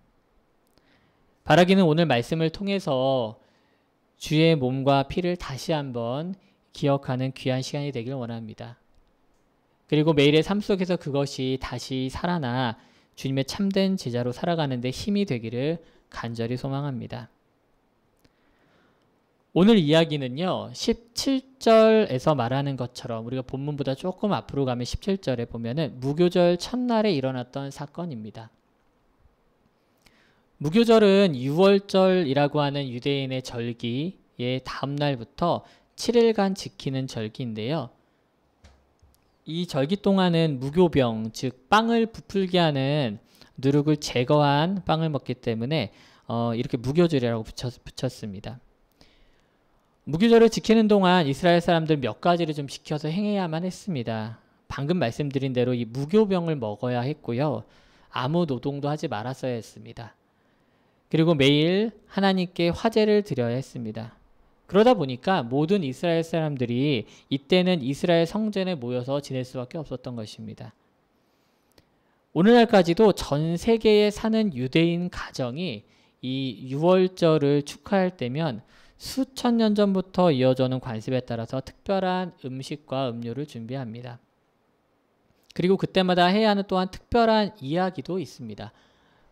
바라기는 오늘 말씀을 통해서 주의 몸과 피를 다시 한번 기억하는 귀한 시간이 되길 원합니다. 그리고 매일의 삶 속에서 그것이 다시 살아나 주님의 참된 제자로 살아가는 데 힘이 되기를 간절히 소망합니다. 오늘 이야기는요, 17절에서 말하는 것처럼 우리가 본문보다 조금 앞으로 가면 17절에 보면은 무교절 첫날에 일어났던 사건입니다. 무교절은 유월절이라고 하는 유대인의 절기의 다음 날부터 7일간 지키는 절기인데요. 이 절기 동안은 무교병, 즉 빵을 부풀게 하는 누룩을 제거한 빵을 먹기 때문에 이렇게 무교절이라고 붙였습니다. 무교절을 지키는 동안 이스라엘 사람들 몇 가지를 좀 지켜서 행해야만 했습니다. 방금 말씀드린 대로 이 무교병을 먹어야 했고요. 아무 노동도 하지 말았어야 했습니다. 그리고 매일 하나님께 화제를 드려야 했습니다. 그러다 보니까 모든 이스라엘 사람들이 이때는 이스라엘 성전에 모여서 지낼 수밖에 없었던 것입니다. 오늘날까지도 전 세계에 사는 유대인 가정이 이 유월절을 축하할 때면 수천 년 전부터 이어져오는 관습에 따라서 특별한 음식과 음료를 준비합니다. 그리고 그때마다 해야 하는 또한 특별한 이야기도 있습니다.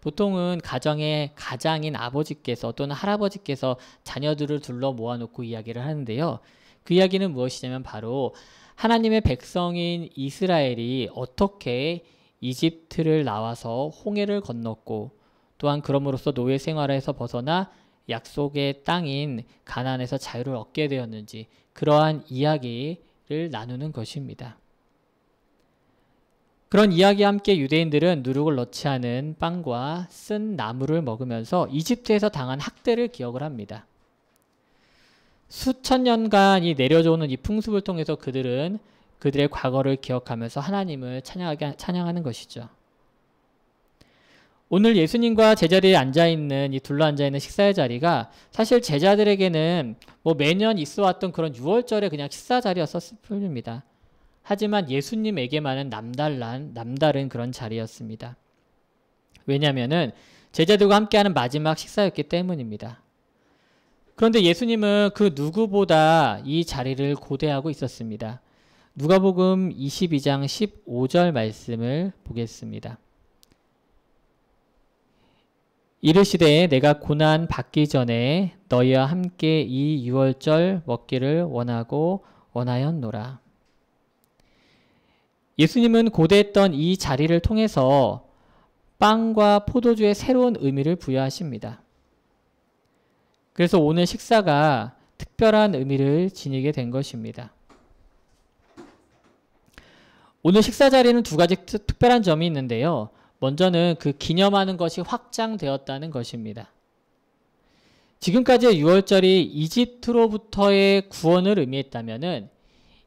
보통은 가정의 가장인 아버지께서 또는 할아버지께서 자녀들을 둘러 모아놓고 이야기를 하는데요. 그 이야기는 무엇이냐면 바로 하나님의 백성인 이스라엘이 어떻게 이집트를 나와서 홍해를 건넜고 또한 그럼으로써 노예 생활에서 벗어나 약속의 땅인 가나안에서 자유를 얻게 되었는지 그러한 이야기를 나누는 것입니다. 그런 이야기와 함께 유대인들은 누룩을 넣지 않은 빵과 쓴 나물을 먹으면서 이집트에서 당한 학대를 기억을 합니다. 수천 년간 내려져오는 이 풍습을 통해서 그들은 그들의 과거를 기억하면서 하나님을 찬양하는 것이죠. 오늘 예수님과 제자리에 앉아있는 이 둘러 앉아있는 식사의 자리가 사실 제자들에게는 매년 있어왔던 그런 유월절의 그냥 식사 자리였었을 뿐입니다. 하지만 예수님에게만은 남다른 그런 자리였습니다. 왜냐하면은 제자들과 함께하는 마지막 식사였기 때문입니다. 그런데 예수님은 그 누구보다 이 자리를 고대하고 있었습니다. 누가복음 22장 15절 말씀을 보겠습니다. 이르시되 내가 고난 받기 전에 너희와 함께 이 유월절 먹기를 원하였노라. 예수님은 고대했던 이 자리를 통해서 빵과 포도주의 새로운 의미를 부여하십니다. 그래서 오늘 식사가 특별한 의미를 지니게 된 것입니다. 오늘 식사 자리는 두 가지 특별한 점이 있는데요. 먼저는 그 기념하는 것이 확장되었다는 것입니다. 지금까지의 유월절이 이집트로부터의 구원을 의미했다면은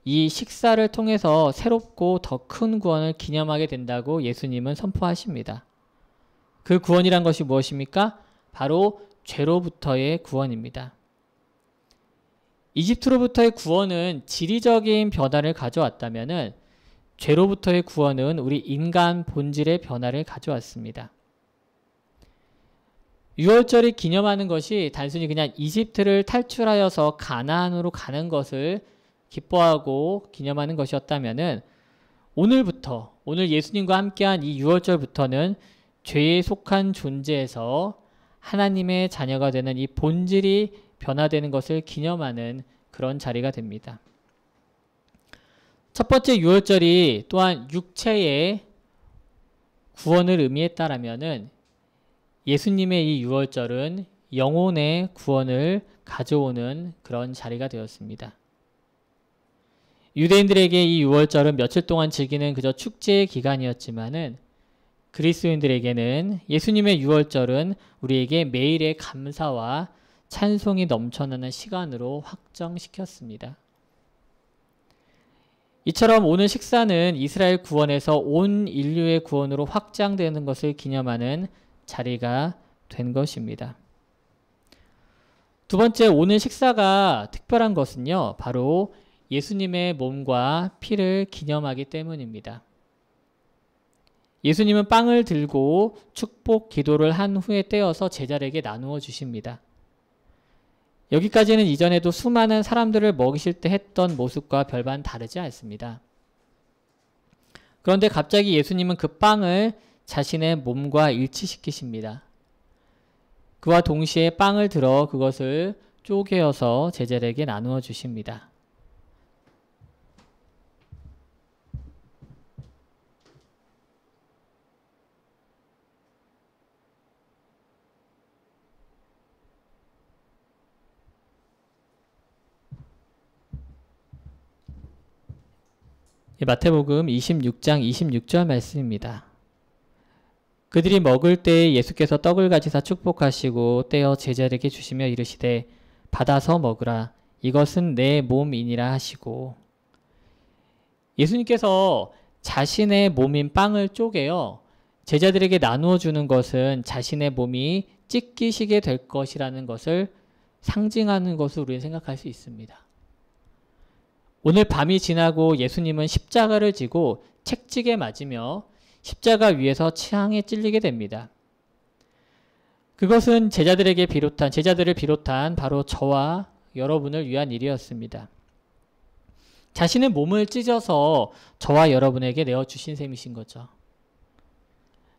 이 식사를 통해서 새롭고 더 큰 구원을 기념하게 된다고 예수님은 선포하십니다. 그 구원이란 것이 무엇입니까? 바로 죄로부터의 구원입니다. 이집트로부터의 구원은 지리적인 변화를 가져왔다면은 죄로부터의 구원은 우리 인간 본질의 변화를 가져왔습니다. 유월절을 기념하는 것이 단순히 그냥 이집트를 탈출하여서 가나안으로 가는 것을 기뻐하고 기념하는 것이었다면은 오늘 예수님과 함께한 이 유월절부터는 죄에 속한 존재에서 하나님의 자녀가 되는 이 본질이 변화되는 것을 기념하는 그런 자리가 됩니다. 첫 번째 유월절이 또한 육체의 구원을 의미했다라면은 예수님의 이 유월절은 영혼의 구원을 가져오는 그런 자리가 되었습니다. 유대인들에게 이 유월절은 며칠 동안 즐기는 그저 축제의 기간이었지만은 그리스도인들에게는 예수님의 유월절은 우리에게 매일의 감사와 찬송이 넘쳐나는 시간으로 확정시켰습니다. 이처럼 오늘 식사는 이스라엘 구원에서 온 인류의 구원으로 확장되는 것을 기념하는 자리가 된 것입니다. 두 번째, 오늘 식사가 특별한 것은요, 바로 예수님의 몸과 피를 기념하기 때문입니다. 예수님은 빵을 들고 축복 기도를 한 후에 떼어서 제자들에게 나누어 주십니다. 여기까지는 이전에도 수많은 사람들을 먹이실 때 했던 모습과 별반 다르지 않습니다. 그런데 갑자기 예수님은 그 빵을 자신의 몸과 일치시키십니다. 그와 동시에 빵을 들어 그것을 쪼개어서 제자들에게 나누어 주십니다. 마태복음 26장 26절 말씀입니다. 그들이 먹을 때에 예수께서 떡을 가지사 축복하시고 떼어 제자들에게 주시며 이르시되 받아서 먹으라 이것은 내 몸이니라 하시고, 예수님께서 자신의 몸인 빵을 쪼개어 제자들에게 나누어 주는 것은 자신의 몸이 찢기시게 될 것이라는 것을 상징하는 것으로 우리는 생각할 수 있습니다. 오늘 밤이 지나고 예수님은 십자가를 지고 채찍에 맞으며 십자가 위에서 창에 찔리게 됩니다. 그것은 제자들을 비롯한 바로 저와 여러분을 위한 일이었습니다. 자신의 몸을 찢어서 저와 여러분에게 내어주신 셈이신 거죠.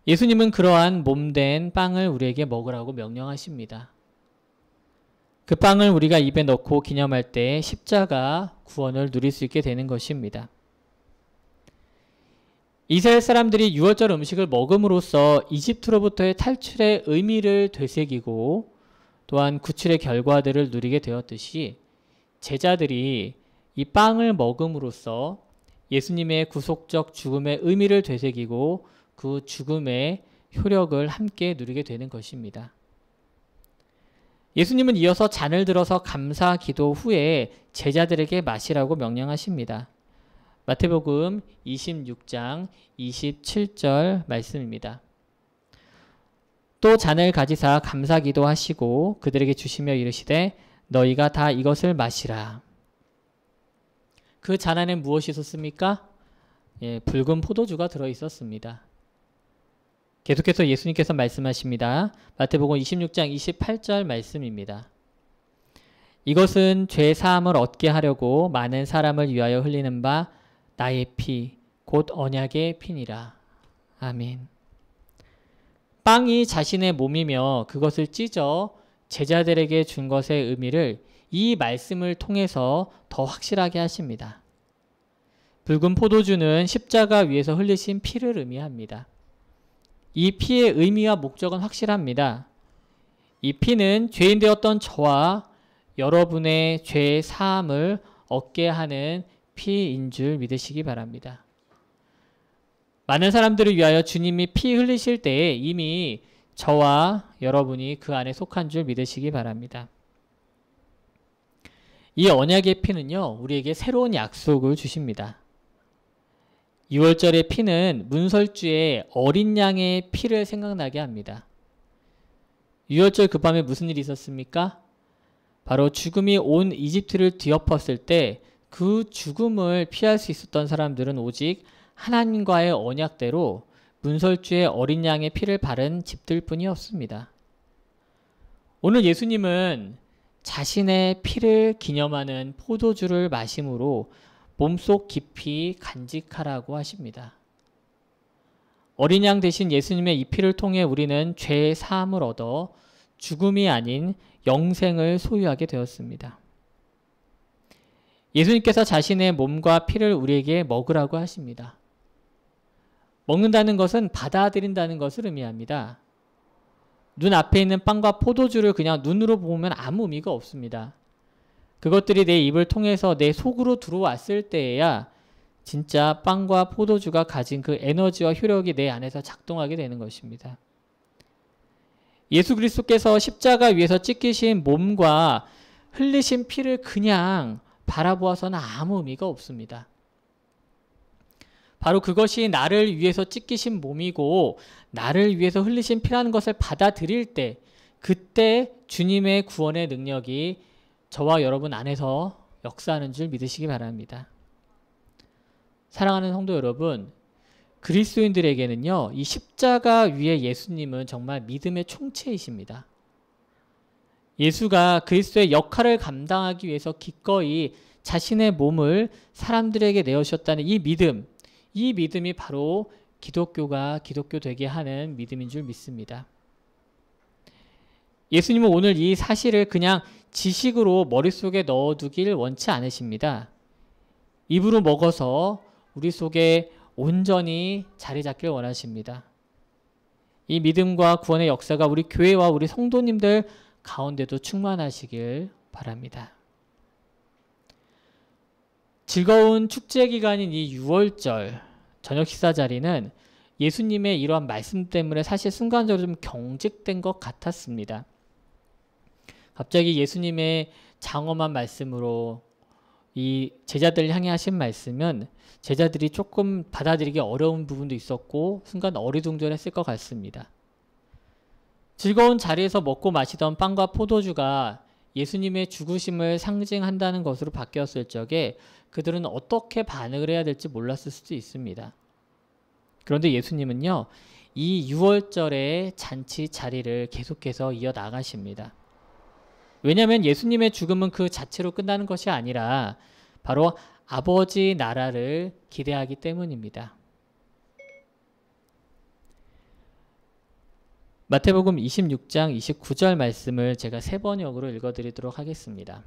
예수님은 그러한 몸된 빵을 우리에게 먹으라고 명령하십니다. 그 빵을 우리가 입에 넣고 기념할 때 십자가 구원을 누릴 수 있게 되는 것입니다. 이스라엘 사람들이 유월절 음식을 먹음으로써 이집트로부터의 탈출의 의미를 되새기고 또한 구출의 결과들을 누리게 되었듯이, 제자들이 이 빵을 먹음으로써 예수님의 구속적 죽음의 의미를 되새기고 그 죽음의 효력을 함께 누리게 되는 것입니다. 예수님은 이어서 잔을 들어서 감사 기도 후에 제자들에게 마시라고 명령하십니다. 마태복음 26장 27절 말씀입니다. 또 잔을 가지사 감사 기도하시고 그들에게 주시며 이르시되 너희가 다 이것을 마시라. 그 잔 안에 무엇이 있었습니까? 붉은 포도주가 들어있었습니다. 계속해서 예수님께서 말씀하십니다. 마태복음 26장 28절 말씀입니다. 이것은 죄 사함을 얻게 하려고 많은 사람을 위하여 흘리는 바 나의 피, 곧 언약의 피니라. 아멘. 빵이 자신의 몸이며 그것을 찢어 제자들에게 준 것의 의미를 이 말씀을 통해서 더 확실하게 하십니다. 붉은 포도주는 십자가 위에서 흘리신 피를 의미합니다. 이 피의 의미와 목적은 확실합니다. 이 피는 죄인 되었던 저와 여러분의 죄 사함을 얻게 하는 피인 줄 믿으시기 바랍니다. 많은 사람들을 위하여 주님이 피 흘리실 때에 이미 저와 여러분이 그 안에 속한 줄 믿으시기 바랍니다. 이 언약의 피는요, 우리에게 새로운 약속을 주십니다. 유월절의 피는 문설주의 어린 양의 피를 생각나게 합니다. 유월절 그 밤에 무슨 일이 있었습니까? 바로 죽음이 온 이집트를 뒤엎었을 때 그 죽음을 피할 수 있었던 사람들은 오직 하나님과의 언약대로 문설주의 어린 양의 피를 바른 집들 뿐이었습니다. 오늘 예수님은 자신의 피를 기념하는 포도주를 마심으로 몸속 깊이 간직하라고 하십니다. 어린 양 대신 예수님의 이 피를 통해 우리는 죄의 사함을 얻어 죽음이 아닌 영생을 소유하게 되었습니다. 예수님께서 자신의 몸과 피를 우리에게 먹으라고 하십니다. 먹는다는 것은 받아들인다는 것을 의미합니다. 눈앞에 있는 빵과 포도주를 그냥 눈으로 보면 아무 의미가 없습니다. 그것들이 내 입을 통해서 내 속으로 들어왔을 때에야 진짜 빵과 포도주가 가진 그 에너지와 효력이 내 안에서 작동하게 되는 것입니다. 예수 그리스도께서 십자가 위에서 찢기신 몸과 흘리신 피를 그냥 바라보아서는 아무 의미가 없습니다. 바로 그것이 나를 위해서 찢기신 몸이고 나를 위해서 흘리신 피라는 것을 받아들일 때, 그때 주님의 구원의 능력이 저와 여러분 안에서 역사하는 줄 믿으시기 바랍니다. 사랑하는 성도 여러분, 그리스도인들에게는요, 이 십자가 위에 예수님은 정말 믿음의 총체이십니다. 예수가 그리스도의 역할을 감당하기 위해서 기꺼이 자신의 몸을 사람들에게 내어주셨다는 이 믿음이 바로 기독교가 기독교 되게 하는 믿음인 줄 믿습니다. 예수님은 오늘 이 사실을 그냥 지식으로 머릿속에 넣어두길 원치 않으십니다. 입으로 먹어서 우리 속에 온전히 자리 잡길 원하십니다. 이 믿음과 구원의 역사가 우리 교회와 우리 성도님들 가운데도 충만하시길 바랍니다. 즐거운 축제 기간인 이 6월절 저녁 식사 자리는 예수님의 이러한 말씀 때문에 사실 순간적으로 좀 경직된 것 같았습니다. 갑자기 예수님의 장엄한 말씀으로 이 제자들을 향해 하신 말씀은 제자들이 조금 받아들이기 어려운 부분도 있었고 순간 어리둥절했을 것 같습니다. 즐거운 자리에서 먹고 마시던 빵과 포도주가 예수님의 죽으심을 상징한다는 것으로 바뀌었을 적에 그들은 어떻게 반응을 해야 될지 몰랐을 수도 있습니다. 그런데 예수님은요, 이 6월절의 잔치 자리를 계속해서 이어나가십니다. 왜냐하면 예수님의 죽음은 그 자체로 끝나는 것이 아니라 바로 아버지 나라를 기대하기 때문입니다. 마태복음 26장 29절 말씀을 제가 세 번역으로 읽어드리도록 하겠습니다.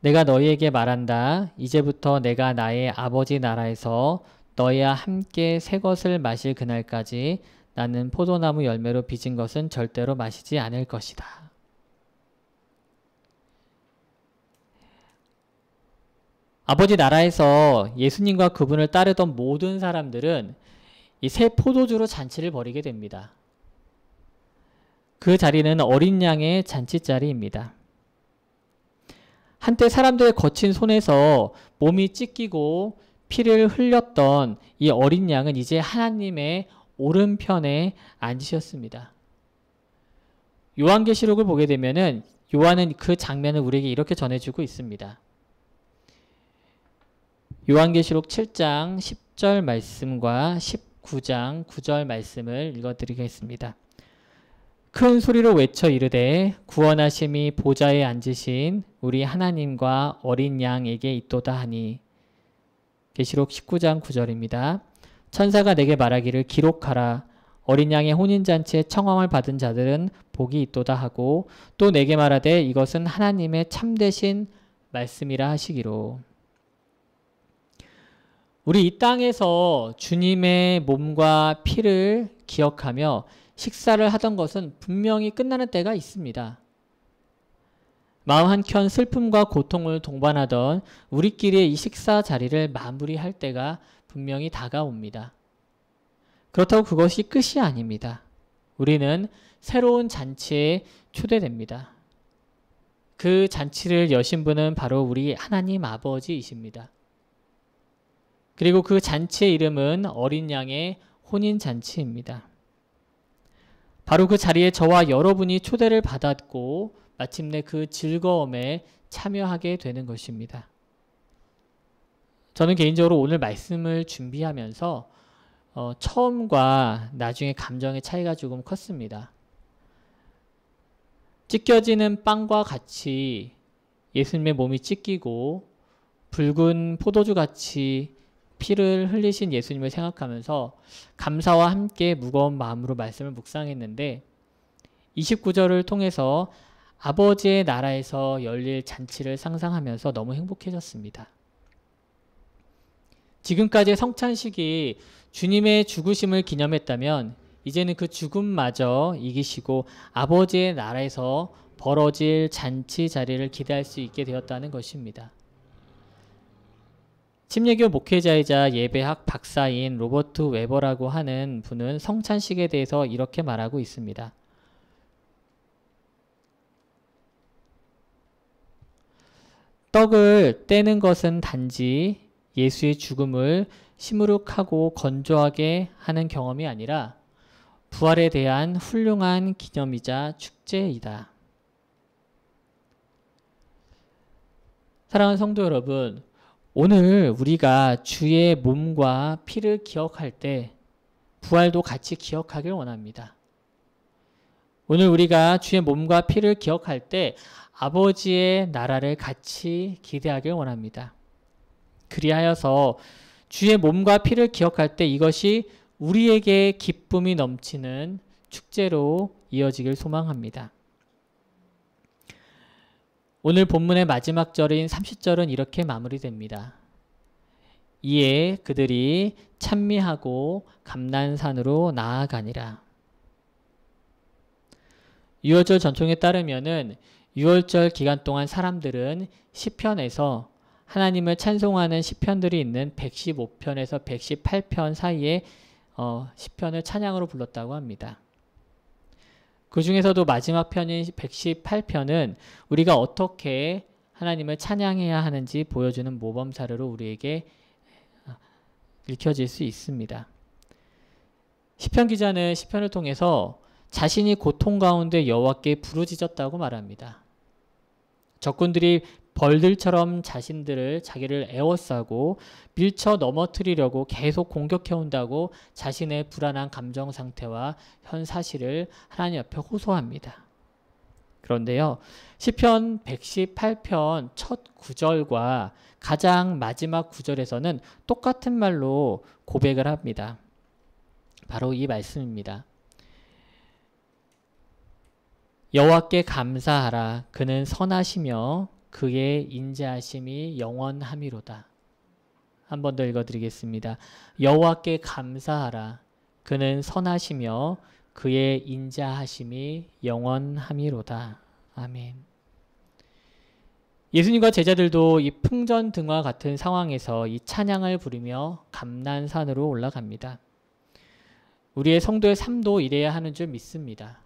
내가 너희에게 말한다. 이제부터 내가 나의 아버지 나라에서 너희와 함께 새 것을 마실 그날까지 나는 포도나무 열매로 빚은 것은 절대로 마시지 않을 것이다. 아버지 나라에서 예수님과 그분을 따르던 모든 사람들은 이 새 포도주로 잔치를 벌이게 됩니다. 그 자리는 어린 양의 잔치자리입니다. 한때 사람들의 거친 손에서 몸이 찢기고 피를 흘렸던 이 어린 양은 이제 하나님의 오른편에 앉으셨습니다. 요한계시록을 보게 되면은 요한은 그 장면을 우리에게 이렇게 전해주고 있습니다. 요한계시록 7장 10절 말씀과 19장 9절 말씀을 읽어드리겠습니다. 큰 소리로 외쳐 이르되 구원하심이 보좌에 앉으신 우리 하나님과 어린 양에게 있도다 하니. 계시록 19장 9절입니다. 천사가 내게 말하기를 기록하라. 어린 양의 혼인잔치에 청함을 받은 자들은 복이 있도다 하고 또 내게 말하되 이것은 하나님의 참되신 말씀이라 하시기로. 우리 이 땅에서 주님의 몸과 피를 기억하며 식사를 하던 것은 분명히 끝나는 때가 있습니다. 마음 한켠 슬픔과 고통을 동반하던 우리끼리의 이 식사 자리를 마무리할 때가 분명히 다가옵니다. 그렇다고 그것이 끝이 아닙니다. 우리는 새로운 잔치에 초대됩니다. 그 잔치를 여신 분은 바로 우리 하나님 아버지이십니다. 그리고 그 잔치의 이름은 어린 양의 혼인잔치입니다. 바로 그 자리에 저와 여러분이 초대를 받았고 마침내 그 즐거움에 참여하게 되는 것입니다. 저는 개인적으로 오늘 말씀을 준비하면서 처음과 나중에 감정의 차이가 조금 컸습니다. 찢겨지는 빵과 같이 예수님의 몸이 찢기고 붉은 포도주같이 피를 흘리신 예수님을 생각하면서 감사와 함께 무거운 마음으로 말씀을 묵상했는데 29절을 통해서 아버지의 나라에서 열릴 잔치를 상상하면서 너무 행복해졌습니다. 지금까지의 성찬식이 주님의 죽으심을 기념했다면 이제는 그 죽음마저 이기시고 아버지의 나라에서 벌어질 잔치 자리를 기대할 수 있게 되었다는 것입니다. 침례교 목회자이자 예배학 박사인 로버트 웨버라고 하는 분은 성찬식에 대해서 이렇게 말하고 있습니다. 떡을 떼는 것은 단지 예수의 죽음을 시무룩하고 건조하게 하는 경험이 아니라 부활에 대한 훌륭한 기념이자 축제이다. 사랑하는 성도 여러분, 오늘 우리가 주의 몸과 피를 기억할 때 부활도 같이 기억하길 원합니다. 오늘 우리가 주의 몸과 피를 기억할 때 아버지의 나라를 같이 기대하길 원합니다. 그리하여서 주의 몸과 피를 기억할 때 이것이 우리에게 기쁨이 넘치는 축제로 이어지길 소망합니다. 오늘 본문의 마지막 절인 30절은 이렇게 마무리됩니다. 이에 그들이 찬미하고 감난산으로 나아가니라. 유월절 전통에 따르면은 유월절 기간 동안 사람들은 시편에서 하나님을 찬송하는 시편들이 있는 115편에서 118편 사이에 시편을 찬양으로 불렀다고 합니다. 그 중에서도 마지막 편인 118편은 우리가 어떻게 하나님을 찬양해야 하는지 보여주는 모범사례로 우리에게 읽혀질 수 있습니다. 시편 기자는 시편을 통해서 자신이 고통 가운데 여호와께 부르짖었다고 말합니다. 적군들이 벌들처럼 자기를 에워싸고 밀쳐 넘어뜨리려고 계속 공격해온다고 자신의 불안한 감정 상태와 현 사실을 하나님 앞에 호소합니다. 그런데요, 시편 118편 첫 구절과 가장 마지막 구절에서는 똑같은 말로 고백을 합니다. 바로 이 말씀입니다. 여호와께 감사하라. 그는 선하시며 그의 인자하심이 영원함이로다. 한 번 더 읽어드리겠습니다. 여호와께 감사하라. 그는 선하시며 그의 인자하심이 영원함이로다. 아멘. 예수님과 제자들도 이 풍전등화 같은 상황에서 이 찬양을 부르며 감난산으로 올라갑니다. 우리의 성도의 삶도 이래야 하는 줄 믿습니다.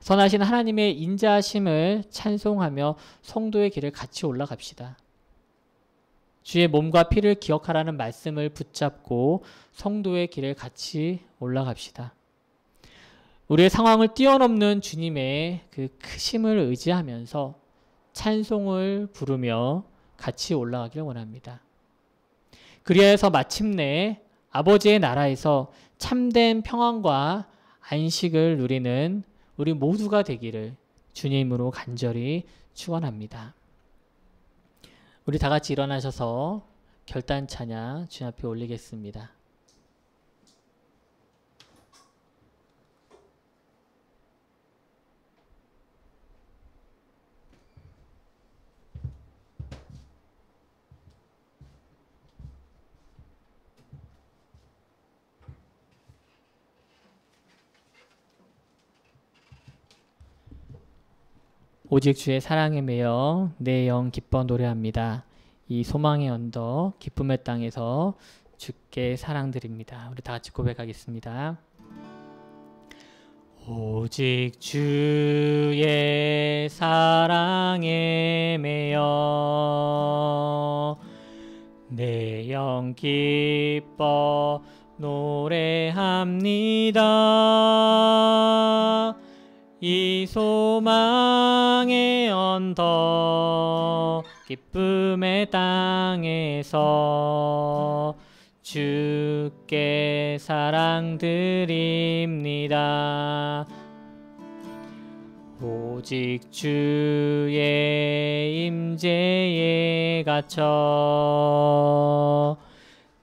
선하신 하나님의 인자하심을 찬송하며 성도의 길을 같이 올라갑시다. 주의 몸과 피를 기억하라는 말씀을 붙잡고 성도의 길을 같이 올라갑시다. 우리의 상황을 뛰어넘는 주님의 그 크심을 의지하면서 찬송을 부르며 같이 올라가길 원합니다. 그리하여서 마침내 아버지의 나라에서 참된 평안과 안식을 누리는 우리 모두가 되기를 주님으로 간절히 축원합니다. 우리 다 같이 일어나셔서 결단 찬양 주님 앞에 올리겠습니다. 오직 주의 사랑에 매여 내 영 기뻐 노래합니다. 이 소망의 언덕 기쁨의 땅에서 주께 사랑드립니다. 우리 다 같이 고백하겠습니다. 오직 주의 사랑에 매여 내 영 기뻐 노래합니다. 이 소망의 언덕 기쁨의 땅에서 주께 사랑드립니다. 오직 주의 임재에 갇혀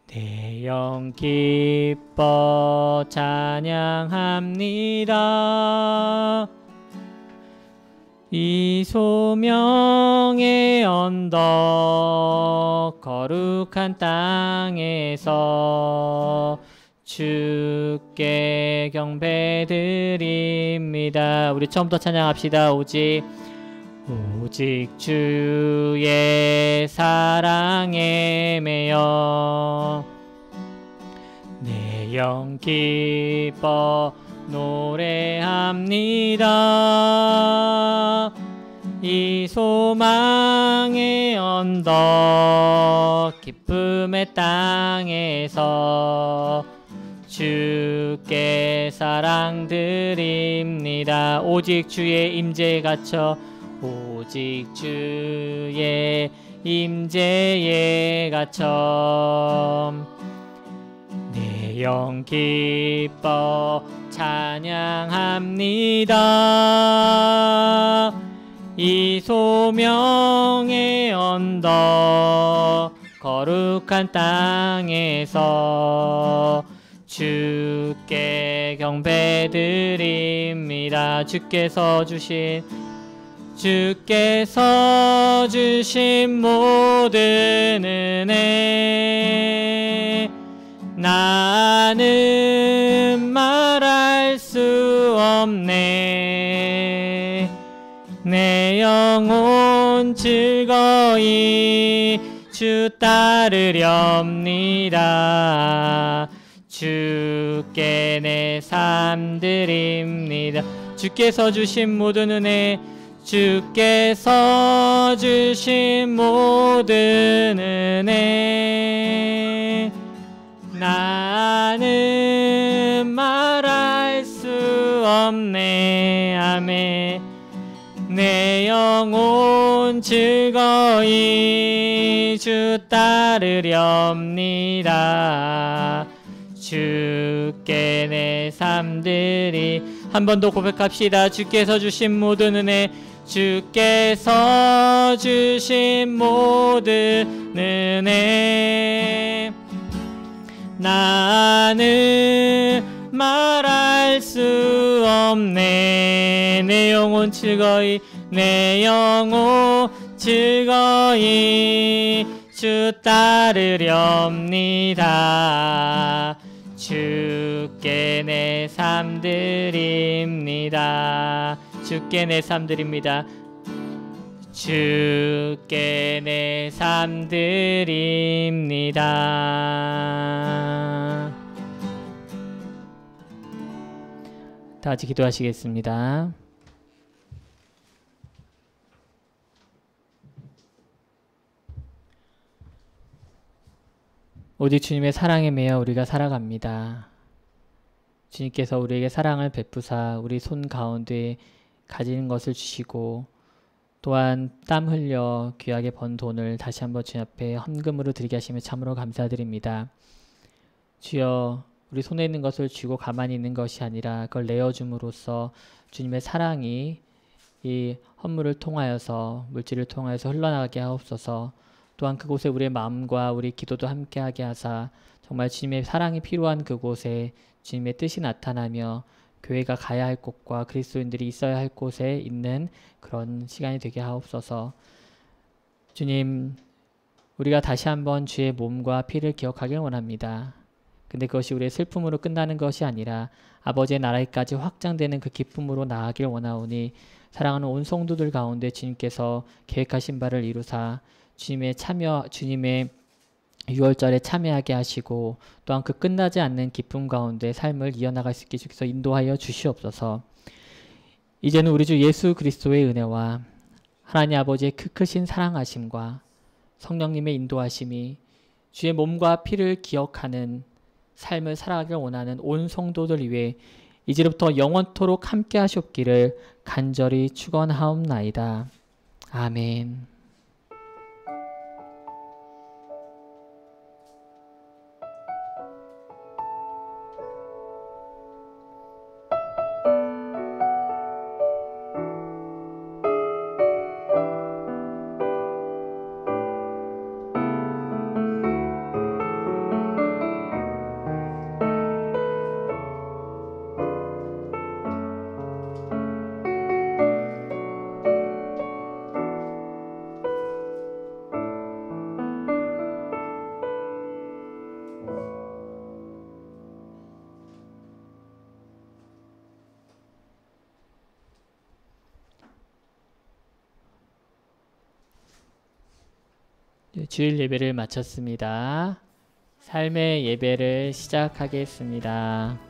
내 영 기뻐 찬양합니다. 이 소명의 언덕 거룩한 땅에서 주께 경배드립니다. 우리 처음부터 찬양합시다. 오직 주의 사랑에 매여 내 영 기뻐 노래합니다. 이 소망의 언덕 기쁨의 땅에서 주께 사랑 드립니다. 오직 주의 임재에 갇혀 오직 주의 임재에 갇혀 내 영 기뻐 찬양합니다. 이 소명의 언덕 거룩한 땅에서 주께 경배드립니다. 주께서 주신 모든 은혜 나는 말할 수 없네. 내 영혼 즐거이 주 따르렵니다. 주께 내 삶 드립니다. 주께서 주신 모든 은혜 주께서 주신 모든 은혜 나는 말할 수 없네. 아멘. 내 영혼 즐거이 주 따르렵니다. 주께 내 삶 드리 한 번 더 고백합시다. 주께서 주신 모든 은혜 주께서 주신 모든 은혜 나는 말할 수 없네. 내 영혼 즐거이 내 영혼 즐거이 주 따르렵니다. 주께 내 삶 드립니다. 주께 내 삶 드립니다. 주께 내 삶 드립니다. 다 같이 기도하시겠습니다. 오직 주님의 사랑에 매여 우리가 살아갑니다. 주님께서 우리에게 사랑을 베푸사 우리 손 가운데 가지는 것을 주시고 또한 땀 흘려 귀하게 번 돈을 다시 한번 주님 앞에 헌금으로 드리게 하시며 참으로 감사드립니다. 주여 우리 손에 있는 것을 쥐고 가만히 있는 것이 아니라 그걸 내어줌으로써 주님의 사랑이 이 헌물을 통하여서 물질을 통하여서 흘러나가게 하옵소서. 또한 그곳에 우리의 마음과 우리 기도도 함께하게 하사 정말 주님의 사랑이 필요한 그곳에 주님의 뜻이 나타나며 교회가 가야 할 곳과 그리스도인들이 있어야 할 곳에 있는 그런 시간이 되게 하옵소서. 주님, 우리가 다시 한번 주의 몸과 피를 기억하길 원합니다. 근데 그것이 우리의 슬픔으로 끝나는 것이 아니라 아버지의 나라에까지 확장되는 그 기쁨으로 나아가길 원하오니 사랑하는 온 성도들 가운데 주님께서 계획하신 바를 이루사 주님의 유월절에 참여하게 하시고 또한 그 끝나지 않는 기쁨 가운데 삶을 이어나갈 수 있게 주께서 인도하여 주시옵소서. 이제는 우리 주 예수 그리스도의 은혜와 하나님 아버지의 크신 사랑하심과 성령님의 인도하심이 주의 몸과 피를 기억하는 삶을 살아가길 원하는 온 성도들 위해 이제부터 영원토록 함께 하시옵기를 간절히 축원하옵나이다. 아멘. 네, 주일 예배를 마쳤습니다. 삶의 예배를 시작하겠습니다.